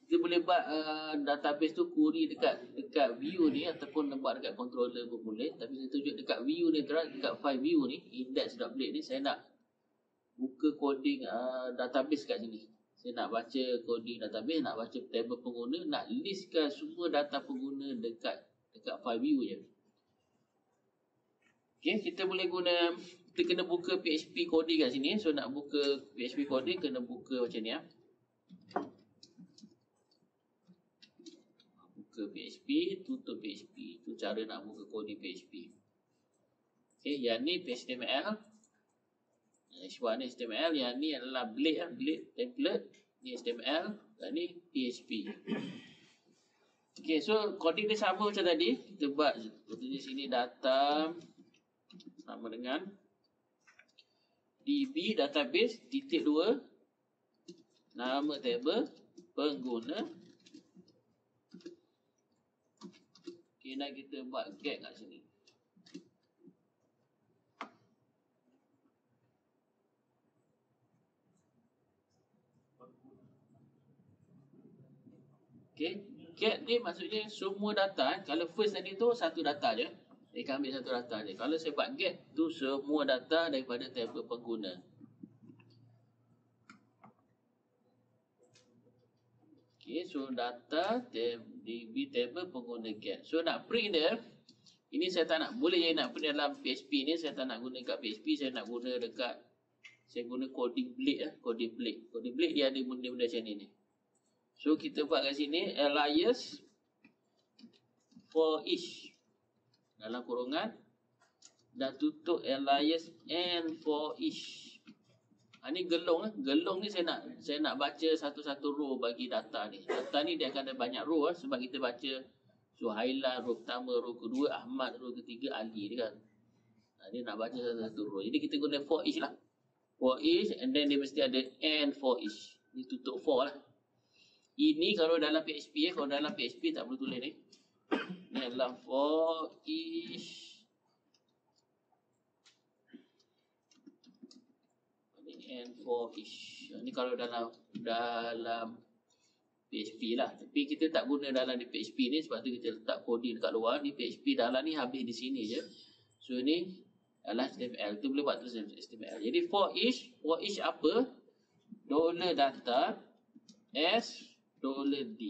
Speaker 1: Kita boleh buat database tu query dekat view ni, ataupun buat dekat controller pun boleh. Tapi saya tunjuk dekat view ni, dekat file view ni, index.blade ni, saya nak buka coding database kat sini. Saya nak baca coding database, nak baca table pengguna, nak listkan semua data pengguna dekat file view je. Okay, kita boleh guna, kita kena buka PHP coding kat sini. So nak buka PHP coding kena buka macam ni . buka PHP, tutup PHP. Itu cara nak buka coding PHP. Okay, yang ni HTML. H1 ni HTML, yang ni adalah blade template. Ni HTML, dan ni PHP. Okay, so coding dia sama macam tadi. Kita buat di sini data sama dengan DB database titik 2 nama table pengguna. Okay, dan kita buat get kat sini. Okay, get ni maksudnya semua data. Kalau first tadi tu satu data je, dia akan ambil satu data je. Kalau saya buat get tu semua data daripada table pengguna. Okay, so data DB table pengguna get. So nak print dia, ini saya tak nak, boleh je nak print dalam PHP ni, saya tak nak guna kat PHP, saya nak guna dekat, saya guna coding blade lah, coding blade. Coding blade dia ada benda-benda macam ni. So kita buat kat sini alias for each dalam kurungan dan tutup alias and for each. Ni gelong lah. Gelong ni saya nak baca satu-satu row bagi data ni. Data ni dia akan ada banyak row lah, sebab kita baca Suhaila row pertama, row kedua, Ahmad row ketiga, Ali ni kan. Dia nak baca satu-satu row. Jadi kita guna for each lah. For each and then dia mesti ada and for each. Ni tutup for lah. Ini kalau dalam PHP kalau dalam PHP tak perlu tulis ni. Ni adalah for each. And for each. Ni kalau dalam PHP lah. Tapi kita tak guna dalam di PHP ni sebab tu kita letak coding dekat luar. Ni PHP dalam ni habis di sini je. So ni adalah HTML. Tu boleh buat terus HTML. Jadi for each apa? $data s $d.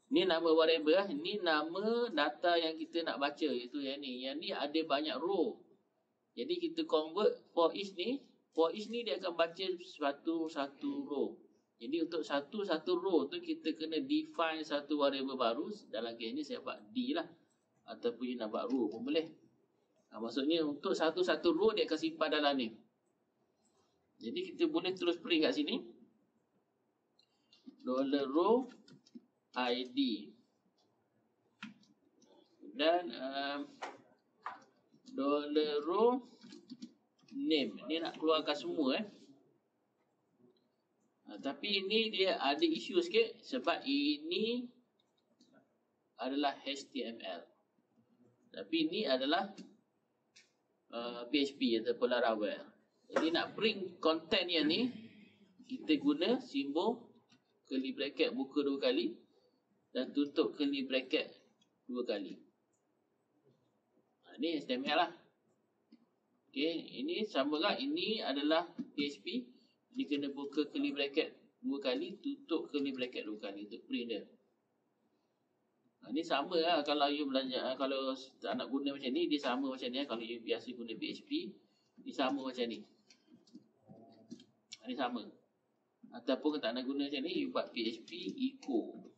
Speaker 1: Ni nama variable lah. Ni nama data yang kita nak baca, iaitu yang ni. Yang ni ada banyak row. Jadi kita convert for each ni dia akan baca satu row. Jadi untuk satu row tu kita kena define satu variable baru. Dalam kes ni saya buat D lah. Ataupun nak buat row pun boleh. Maksudnya untuk satu row dia akan simpan dalam ni. Jadi kita boleh terus print kat sini. $row ID dan $row name. Ni nak keluarkan semua tapi ini dia ada isu sikit sebab ini adalah HTML. Tapi ini adalah PHP ataupun Laravel. Jadi nak print content yang ni kita guna simbol curly bracket buka 2 kali dan tutup curly bracket 2 kali. Ni HTML lah. Okay, ini sama lah. Ini adalah PHP. Dia kena buka curly bracket 2 kali, tutup curly bracket 2 kali untuk print dia. Ni sama lah kalau you belajar, kalau tak nak guna macam ni, dia sama macam ni. Kalau you biasa guna PHP, dia sama macam ni. Ni sama. Ataupun tak nak guna macam ni, you buat PHP echo.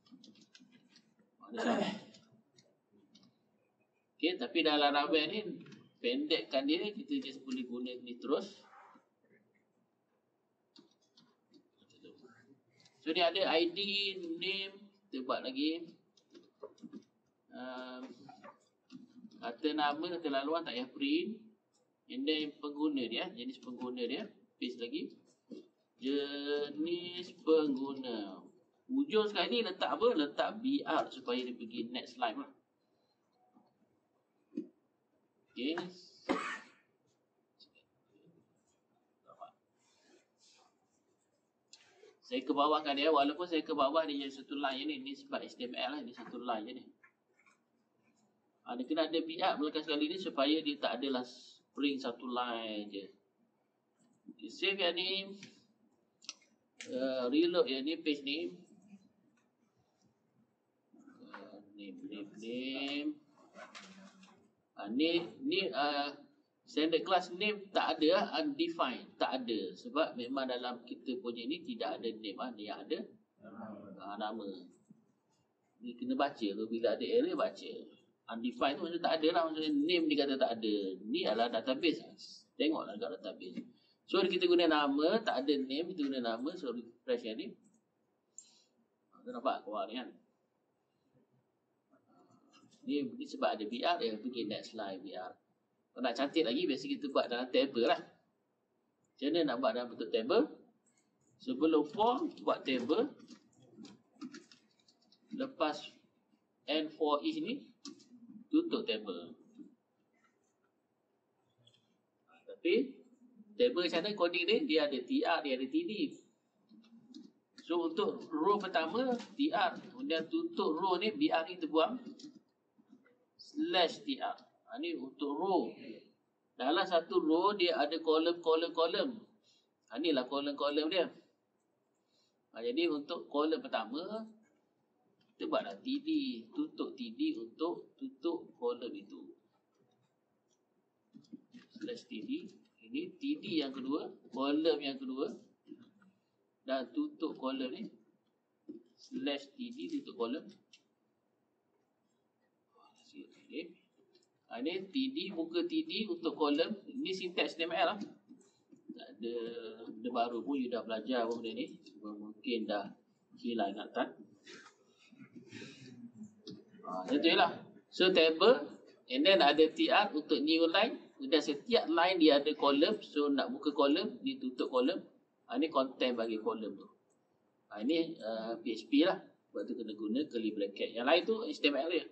Speaker 1: Ni sama. Okay, tapi dalam Laravel ni pendekkan dia, kita just boleh guna ni terus. So ni ada ID, name, kita buat lagi. Kata nama, kata laluan tak payah print. And then pengguna dia, jenis pengguna dia, paste lagi. Jenis pengguna. Hujung sekali letak apa? Letak BR supaya dia pergi next slide lah. Okay. Saya ke bawahkan dia, walaupun saya ke bawah dia jadi satu line je ni. Ni sebab HTML lah, dia satu line je ni. Dia kena ada BR belakang sekali ni supaya dia tak adalah spring satu line je. Okay, save yang ni. Reload yang ni, page ni. Name. Ni standard class name tak ada, undefined tak ada sebab memang dalam kita punya ni tidak ada name, dia ada nama. Ni kena baca tu, bila ada error baca. Undefined tu maksudnya tak ada lah, maksudnya name dia kata tak ada. Ni adalah database. Tengoklah dekat database. So kita guna nama, tak ada name, kita guna nama, so refresh yang ni. Tu nampak keluar ni kan. Ni sebab ada BR, dia pergi next slide BR. Kalau nak cantik lagi, biasa kita buat dalam table lah. Macam mana nak buat dalam bentuk table? Sebelum form, buat table. Lepas and for each ni, tutup table. Tapi table macam mana coding dia ada TR, dia ada TD. So untuk row pertama TR, kemudian tutup row ni BR ni terbuang /TR. Ni untuk row. Dalam satu row dia ada kolom. Inilah kolom dia. Jadi untuk kolom pertama kita buatlah TD, tutup TD untuk tutup kolom itu. /TD. Ini TD yang kedua, kolom yang kedua. Dan tutup kolom ni. /TD tutup kolom. Ini TD, buka TD untuk kolom. Ini sintaks HTML lah. Tak ada benda baru pun, you dah belajar pun benda ni. Mungkin dah hilang ingatan. Macam tu je lah. So table, and then ada TR untuk new line. Kemudian setiap line dia ada kolom. So nak buka kolom, dia tutup kolom. Ini content bagi kolom tu. Ini PHP lah. Sebab tu kena guna curly bracket. Yang lain tu HTML dia.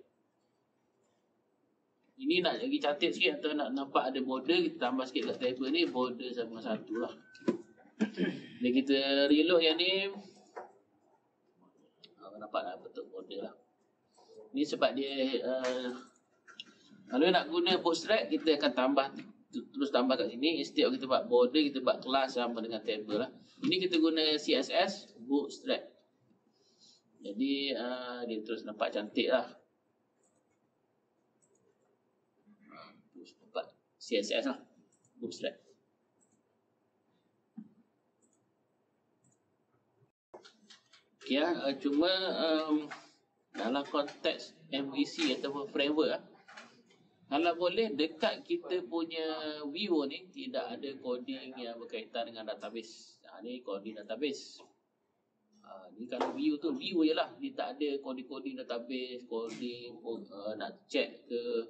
Speaker 1: Ini nak lagi cantik sikit, atau nak nampak ada border, kita tambah sikit kat table ni, border sama satu lah. Bila kita reload yang ni, nampak nak bentuk border lah. Ni sebab dia kalau nak guna bootstrap, kita akan tambah, terus tambah kat sini. Instead kita buat border, kita buat kelas sama dengan table lah. Ini kita guna CSS bootstrap. Jadi dia terus nampak cantik lah. Nampak CSS lah, bootstrap. Okay lah, cuma dalam konteks MVC ataupun framework lah, kalau boleh dekat kita punya view ni tidak ada coding yang berkaitan dengan database. Ni coding database. Ni kalau view tu view je lah, dia tak ada coding database, coding nak check ke,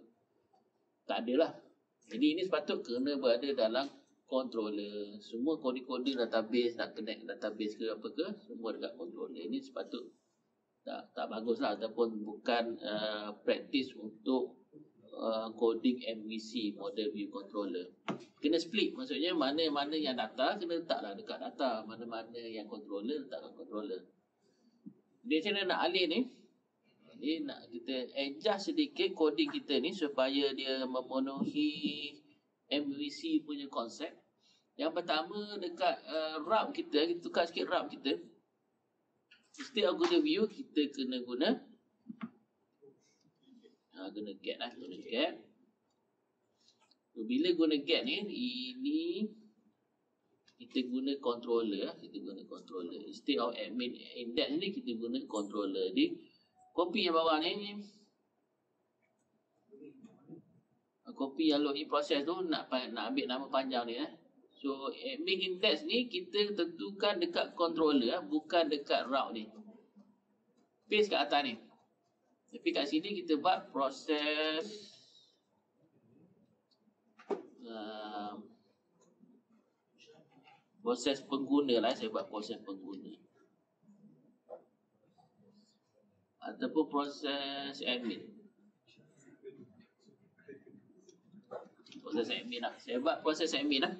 Speaker 1: tak ada lah. Jadi ini sepatut kena berada dalam controller. Semua coding database, nak connect database ke apa ke, semua dekat controller. Ini sepatut tak bagus lah, ataupun bukan practice untuk coding MVC, model view controller. Kena split, maksudnya mana-mana yang data kena letaklah dekat data, mana-mana yang controller letakkan controller. Dia macam mana nak alih ni? Jadi nak kita adjust sedikit coding kita ni supaya dia memenuhi MVC punya konsep. Yang pertama dekat route kita tukar sikit route kita. Instead of guna view, kita kena guna guna get lah, guna get. So, bila guna get ni, ini kita guna controller, Instead of admin index ni, kita guna controller. Jadi copy yang bawah ni, copy yang login process tu nak ambil nama panjang ni. So admin index ni kita tentukan dekat controller, bukan dekat route ni. Paste kat atas ni. Tapi kat sini kita buat proses proses pengguna lah. Saya buat proses pengguna ataupun proses admin. Proses admin lah. Saya buat proses admin lah.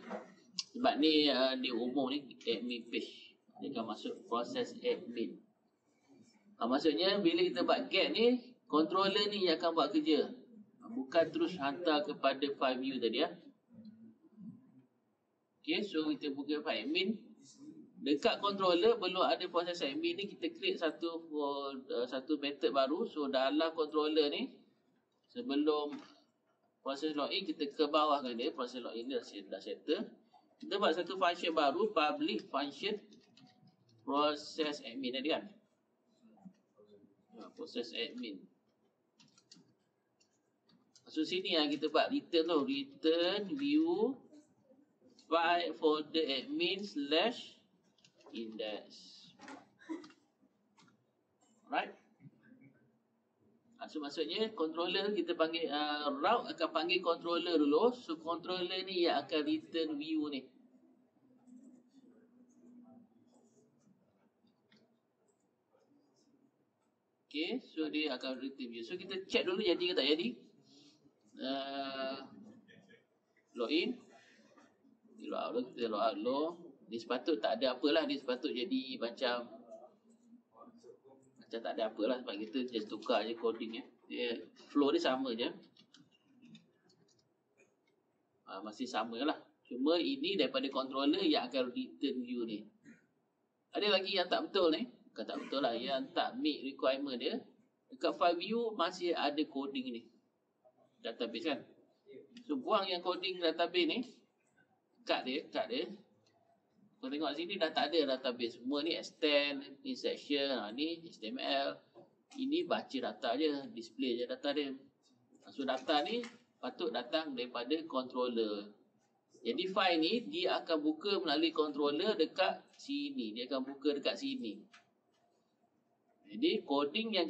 Speaker 1: Sebab ni di umum ni admin page. Dia akan masuk proses admin. Maksudnya bila kita buat get ni, controller ni yang akan buat kerja. Bukan terus hantar kepada file view tadi . Okay, so kita buka file admin. Dekat controller belum ada proses admin ni, kita create satu method baru. So dalam controller ni, sebelum proses login, kita ke bawahkan dia. Proses login ni dah settle. Kita buat satu function baru, public function proses admin tadi kan. Proses admin. So sini kita buat return tu, return view file folder admin / index. Alright. So maksudnya controller kita panggil route akan panggil controller dulu. So controller ni yang akan return view ni. Okay, so dia akan return view. So kita check dulu jadi ke tak jadi. Login. Log out dulu, kita log out dulu. Dia sepatut tak ada apalah, dia sepatut jadi macam tak ada apalah sebab kita just tukar je coding ya. Dia flow dia sama je. Masih sama lah. Cuma ini daripada controller yang akan return view ni. Ada lagi yang tak betul ni. Bukan tak betul lah, yang tak meet requirement dia. Dekat file view masih ada coding ni. Database kan. So buang yang coding database ni. Cut dia. Kau tengok sini dah tak ada database. Semua ni extend, insertion, ni HTML. Ini baca data je, display je data dia. So data ni patut datang daripada controller. Jadi file ni dia akan buka melalui controller dekat sini. Dia akan buka dekat sini. Jadi coding yang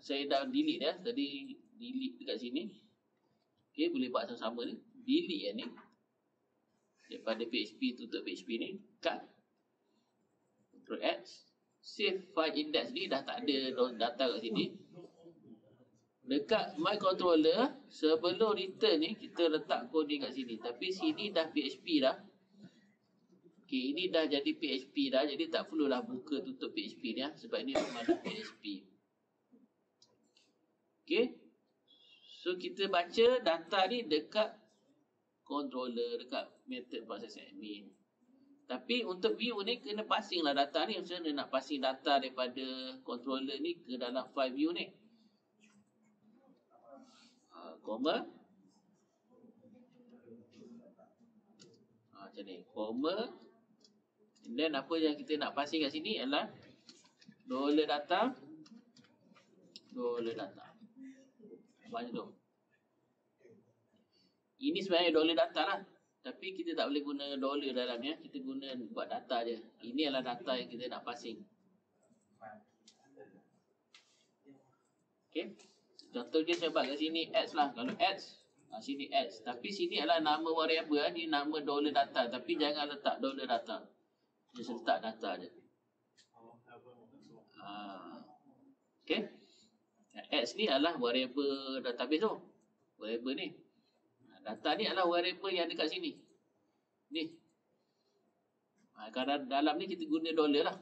Speaker 1: saya dah delete ya. Tadi delete dekat sini. Okay, boleh buat sama-sama ni. Delete yang ni. Daripada PHP tutup PHP ni, cut, Ctrl X, save file index ni dah tak ada data kat sini. Dekat my controller, sebelum return ni kita letak coding kat sini, tapi sini dah PHP dah. Okay, ini dah jadi PHP dah, jadi tak perlulah buka tutup PHP ni ya, sebab ini memang dah PHP. Okay, so kita baca data ni dekat controller, dekat method process admin. Tapi untuk view ni kena passing lah data ni. Macam mana nak passing data daripada controller ni ke dalam file view ni. Comma. Macam ni. Comma. And then apa yang kita nak passing kat sini adalah $data. $data. Macam tu. Ini sebenarnya $data lah. Tapi kita tak boleh guna dollar dalamnya. Kita guna buat data je. Ini adalah data yang kita nak passing. Okay. Contohnya saya buat kat sini ads lah. Kalau ads, sini ads. Tapi sini adalah nama variable. Ini nama $data. Tapi jangan letak $data. Just letak data je. Okay. Ads ni adalah variable database tu. Variable ni. Data ni adalah variable yang dekat sini. Ni. Kalau dalam ni kita guna dollar lah.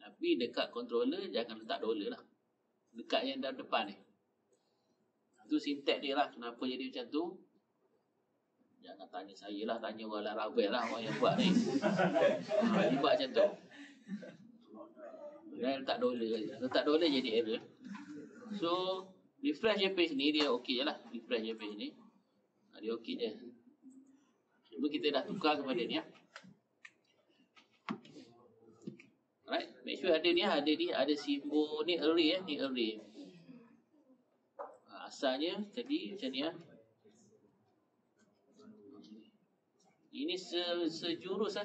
Speaker 1: Tapi dekat controller jangan letak dollar lah. Dekat yang dalam depan ni. Itu sintek dia lah. Kenapa jadi macam tu? Jangan tanya saya lah. Tanya orang Laravel lah. Orang yang buat ni. Dia buat macam tu. Dia letak dollar. Letak dollar jadi error. So, refresh je page ni. Dia okey je lah. Refresh je page ni. Dia okey je. Cuma kita dah tukar kepada ni ya. Alright, make sure ada ni, ada simbol ni array ya, ni array. Asalnya tadi macam ni ya. Ini sejurus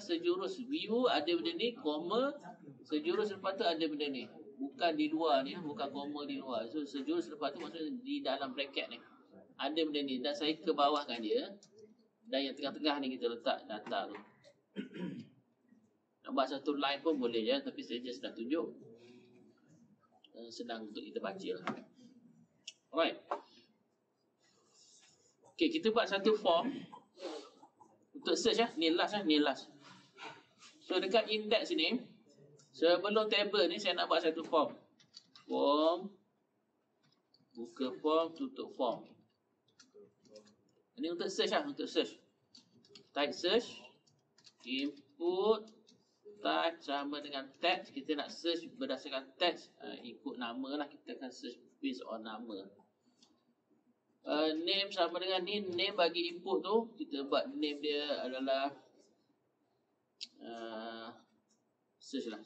Speaker 1: view ada benda ni, koma, sejurus lepas tu ada benda ni. Bukan di luar ni, bukan koma di luar. So sejurus lepas tu maksudnya di dalam bracket ni. Ada benda ni dan saya ke bawahkan dia. Dan yang tengah-tengah ni kita letak data tu. Nak buat satu line pun boleh je. Tapi saya just nak tunjuk. Senang untuk kita baca lah. Alright. Okay, kita buat satu form. Untuk search lah. Ni last. So dekat index ni. Sebelum table ni saya nak buat satu form. Form. Buka form, tutup form. Ini untuk search lah, untuk search. Type search. Input. Type sama dengan text. Kita nak search berdasarkan text. Ikut nama lah, kita akan search based on nama. Name sama dengan ni. Name bagi input tu. Kita buat name dia adalah search lah.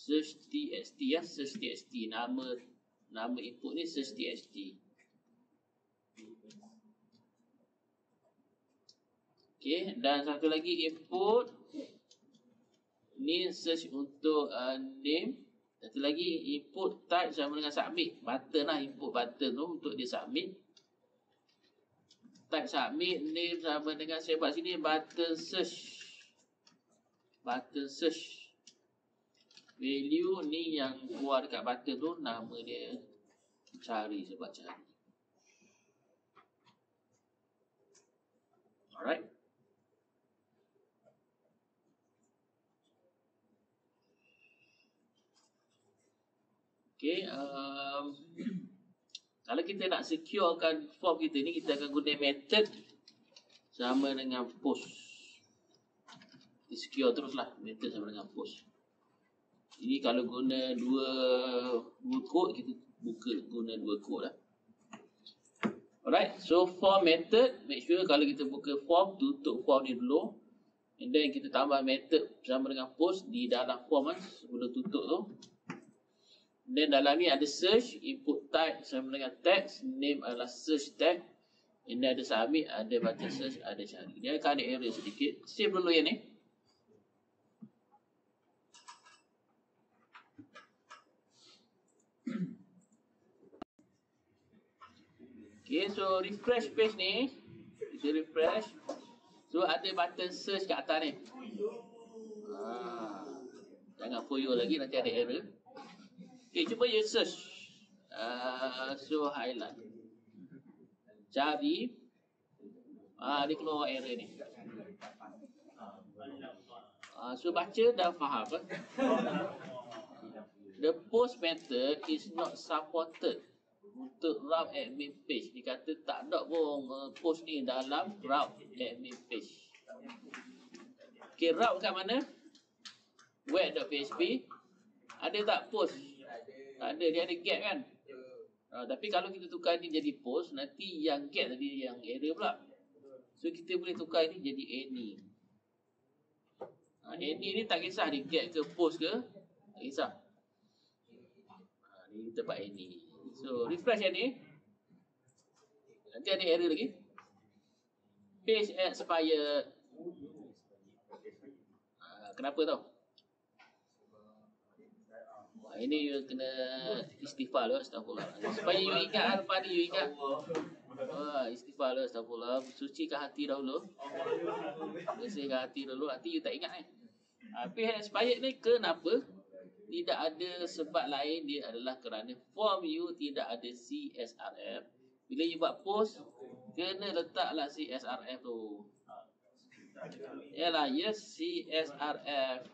Speaker 1: search txt ya, search txt, nama input ni search txt. Okay, dan satu lagi input ni search untuk name. Satu lagi input type sama dengan submit. Button lah, input button tu untuk dia submit. Type submit, name sama dengan saya buat sini button search. Button search. Value ni yang keluar dekat button tu, nama dia cari, sebab cari. Alright. Okay, kalau kita nak securekan form kita ni, kita akan guna method sama dengan post. Kita secure teruslah, method sama dengan post. Ini kalau guna dua kod, kita guna dua kod lah. Alright, so form method, make sure kalau kita buka form, tutup form ni dulu. And then kita tambah method sama dengan post di dalam form kan, sebelum tutup tu. Dan dalam ni ada search, input type sama dengan text, name adalah search tag. And then ada submit, ada button search, ada cari. Dia akan ada error sedikit. Save dulu yang ni. Okay, so refresh page ni. Kita refresh. So ada button search kat atas ni. Jangan foyo lagi, nanti ada error. Okay, cuba you search. So highlight. Cari. Dia keluar error ni. So baca dah faham kan? The post method is not supported untuk route admin page. Dia kata tak ada pun post ni dalam route admin page. Okay, route kat mana? Web.php. Ada tak post? Tak ada, dia ada get kan? Tapi kalau kita tukar ni jadi post, nanti yang get tadi yang error pula. So kita boleh tukar ni jadi any. Any ni tak kisah dia get ke post ke, tak kisah. Ni kita buat any. So refresh yang ni. Nanti ada error lagi. Page expired. Kenapa tau? Ini you kena istighfar lah, astagfirullah. Supaya you ingat lepas ni, you ingat. Istighfar lah, astagfirullah. Sucikan hati dahulu. Bersihkan hati dulu, nanti you tak ingat ni. Page expired ni kenapa? Tidak ada sebab lain, dia adalah kerana form you tidak ada CSRF. Bila you buat post, kena letaklah CSRF tu. Yalah, yes, CSRF.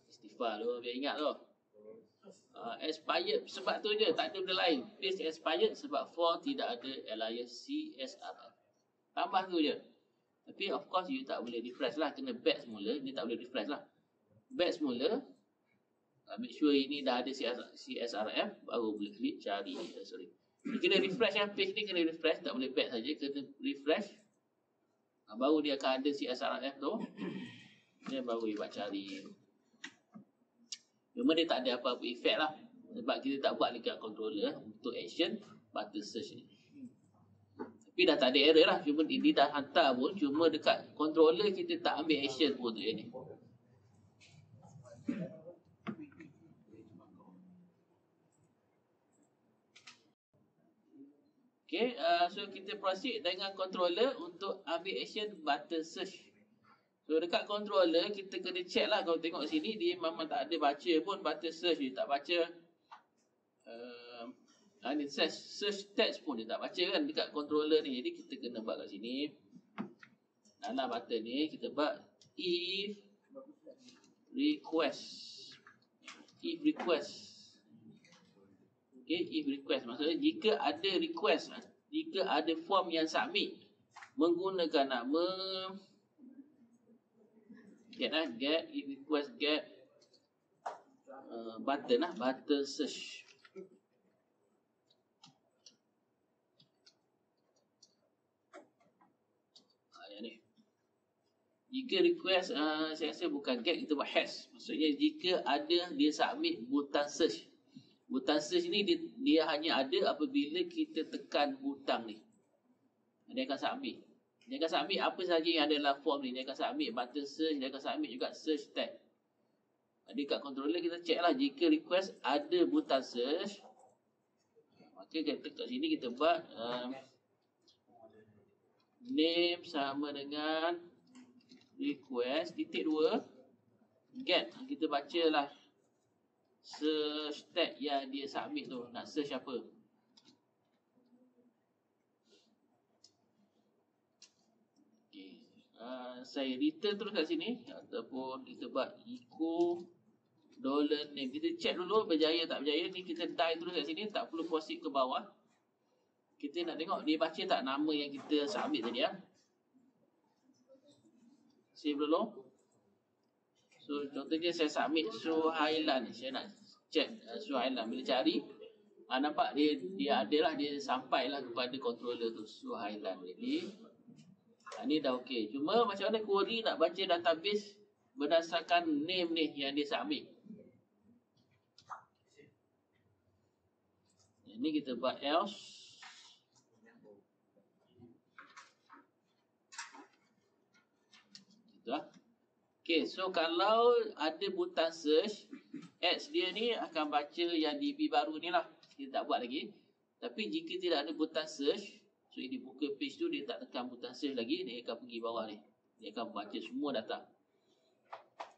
Speaker 1: Istighfar tu, biar ingat tu. Expired, sebab tu je, tak ada benda lain. Page expired sebab form tidak ada alias CSRF. Tambah tu je. Tapi of course you tak boleh refresh lah, kena back semula. Ni tak boleh refresh lah. Back semula. Make sure ini dah ada CSRF, baru boleh klik cari. Sorry. Ni kena refresh lah, page ni kena refresh, tak boleh back saja, kena refresh. Baru dia akan ada CSRF tu. Dia baru you buat cari. Cuma dia tak ada apa-apa efek lah. Sebab kita tak buat dekat controller untuk action button search ni. Tapi dah tak ada error lah. Cuma dia dah hantar pun. Cuma dekat controller kita tak ambil action pun tu ni. Okay, so kita proceed dengan controller untuk ambil action button search. So dekat controller kita kena check lah. Kalau tengok sini dia memang tak ada baca pun button search, dia tak baca. Ni search text pun dia tak baca kan dekat controller ni. Jadi kita kena buat kat sini. Dalam button ni kita buat if request. If request. Okay, if request maksudnya jika ada request, jika ada form yang submit menggunakan nama get if request get button button search. Yang ni. Jika request, saya rasa bukan get, kita buat hash. Maksudnya jika ada dia submit butang search. Butang search ni dia hanya ada apabila kita tekan butang ni. Dia akan submit. Dia akan submit apa saja yang ada dalam form ni. Dia akan submit button search, dia akan submit juga search tag. Jadi kat controller kita check lah, jika request ada butang search, maka kita kat sini kita buat name sama dengan request titik 2 get. Kita baca lah search tag yang dia submit tu, nak search apa. Okay. Saya return terus kat sini, ataupun kita buat echo $name. Kita check dulu berjaya tak berjaya. Ni kita die terus kat sini, tak perlu proceed ke bawah. Kita nak tengok dia baca tak nama yang kita submit tadi ya. Save dulu. So contohnya saya submit Suhailan. Saya nak check Suhailan. Bila cari, nampak dia ada lah, dia sampai lah kepada controller tu Suhailan. Jadi ni dah okey. Cuma macam mana query nak baca database berdasarkan name ni yang dia submit. Ini kita buat else. Okay, so kalau ada butang search, ads dia ni akan baca yang DB baru ni lah. Kita tak buat lagi. Tapi jika tidak ada butang search, so dia buka page tu, dia tak tekan butang search lagi, dia akan pergi bawah ni. Dia akan baca semua data.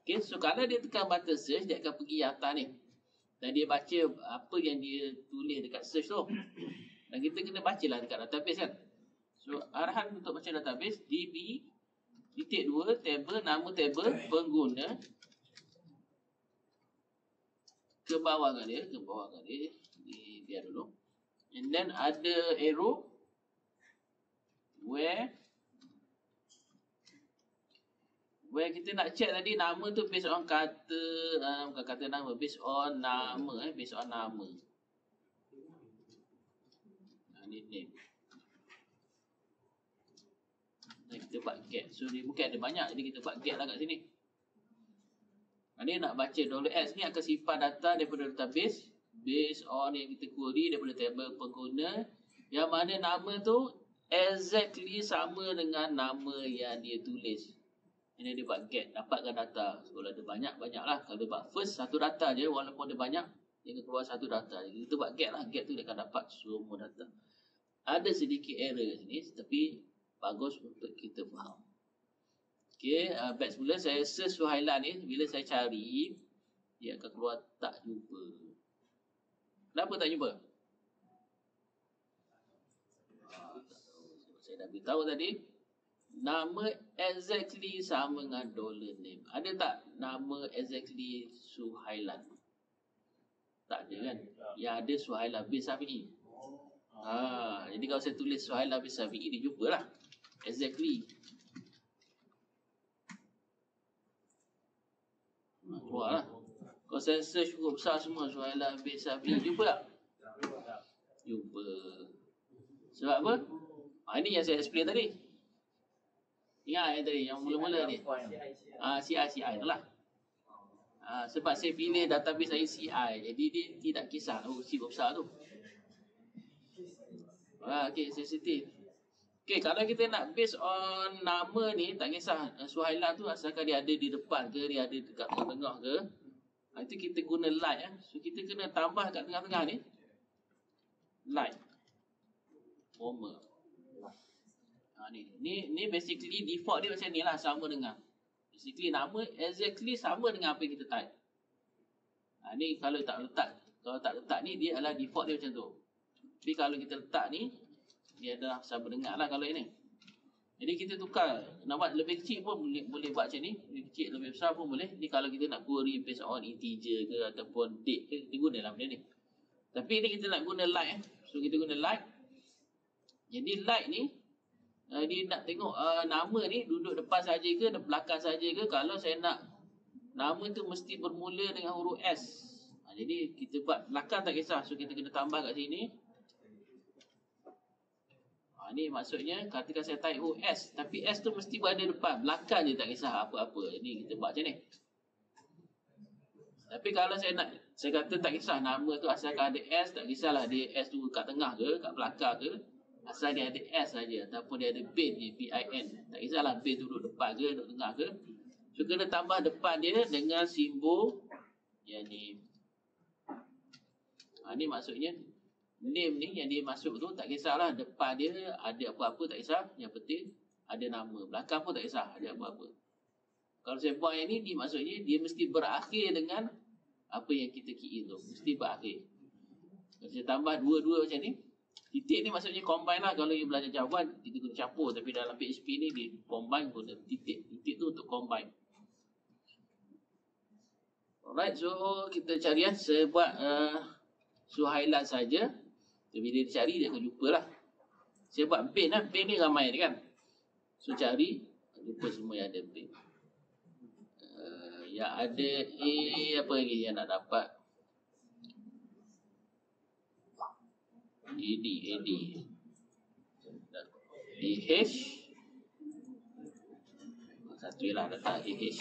Speaker 1: Okay, so kalau dia tekan button search, dia akan pergi yang atas ni. Dan dia baca apa yang dia tulis dekat search tu. Dan kita kena bacalah dekat database kan. So arahan untuk baca database, DB titik 2 table, nama table pengguna ke bawah kan dia, biar dulu. And then ada arrow where kita nak check tadi nama tu based on kata, bukan kata nama, based on nama, based on nama. Ni name. Kita buat get. So dia bukan ada banyak, jadi kita buat get lah kat sini. Dia nak baca $x ni akan simpan data daripada database based on yang kita query daripada table pengguna, yang mana nama tu exactly sama dengan nama yang dia tulis. Ini dia buat get, dapatkan data. So kalau ada banyak-banyak lah. Kalau dia buat first satu data je, walaupun dia banyak, dia akan keluar satu data. Jadi kita buat get lah, get tu dia akan dapat semua data. Ada sedikit error kat sini, tapi bagus untuk kita faham. Okay, back semula saya search Suhailan ni. Bila saya cari, dia akan keluar tak jumpa. Kenapa tak jumpa? Saya dah beritahu tadi, nama exactly sama dengan $name. Ada tak nama exactly Suhailan? Tak ada kan? Yang ada Suhailan bin Safi'i. Jadi kalau saya tulis Suhailan bin Safi'i, dia jumpa lah. Exactly. Keluar lah. Kalau saya search cukup besar semua Suhailan bin Safi'i, jumpa tak? Jumpa. Sebab apa? Ini yang saya explain tadi. Ingat yang tadi, yang mula-mula ni. CI tu lah. Sebab saya pilih database saya CI, jadi dia tidak kisah cukup besar tu. Okay, sensitif. Okay, kalau kita nak based on nama ni, tak kisah Suhailan tu asalkan dia ada di depan ke, dia ada dekat tengah-tengah ke, itu kita guna light. So kita kena tambah kat tengah-tengah ni light former. Ni basically default dia macam ni lah, sama dengan basically nama exactly sama dengan apa yang kita type. Ni kalau tak letak ni, dia adalah default dia macam tu. Tapi kalau kita letak ni, dia adalah sama dengan lah kalau ini. Jadi kita tukar, nak buat lebih kecil pun boleh buat macam ni, lebih kecil, lebih besar pun boleh. Ni kalau kita nak query based on integer ke ataupun date ke, kita gunalah benda ni. Tapi ni kita nak guna light. So kita guna light. Jadi light ni, dia nak tengok nama ni duduk depan saja ke, belakang saja ke. Kalau saya nak nama tu mesti bermula dengan huruf S. Jadi kita buat belakang tak kisah. So kita kena tambah kat sini. Ni maksudnya katakan saya type S, tapi S tu mesti berada depan, belakang je tak kisah apa-apa. Ini kita buat macam ni. Tapi kalau saya kata tak kisah nama tu asalkan ada S, tak kisahlah dia S tu kat tengah ke, kat belakang ke, asal dia ada S saja ataupun dia ada bin je, BIN. Tak kisahlah bin tu duduk depan ke, duduk tengah ke. So kena tambah depan dia dengan simbol yang ni. Ni maksudnya name ni yang dia masuk tu tak kisahlah depan dia ada apa-apa tak kisah, yang penting ada nama. Belakang pun tak kisah ada apa-apa. Kalau saya buat yang ni maksudnya dia mesti berakhir dengan apa yang kita key in tu, mesti berakhir. Kalau saya tambah dua-dua macam ni, titik ni maksudnya combine lah. Kalau you belajar Java kita guna campur, tapi dalam PHP ni dia combine guna titik. Titik tu untuk combine. Alright, so kita cari saya buat so highlight saja. Bila dia cari dia akan jumpa lah. Saya buat bin lah, bin ni ramai kan. So cari, jumpa semua yang ada bin. Yang ada A, apa lagi yang nak dapat? AD AH. Satu je lah letak AH.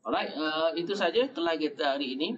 Speaker 1: Alright, itu saja kelas kita hari ini.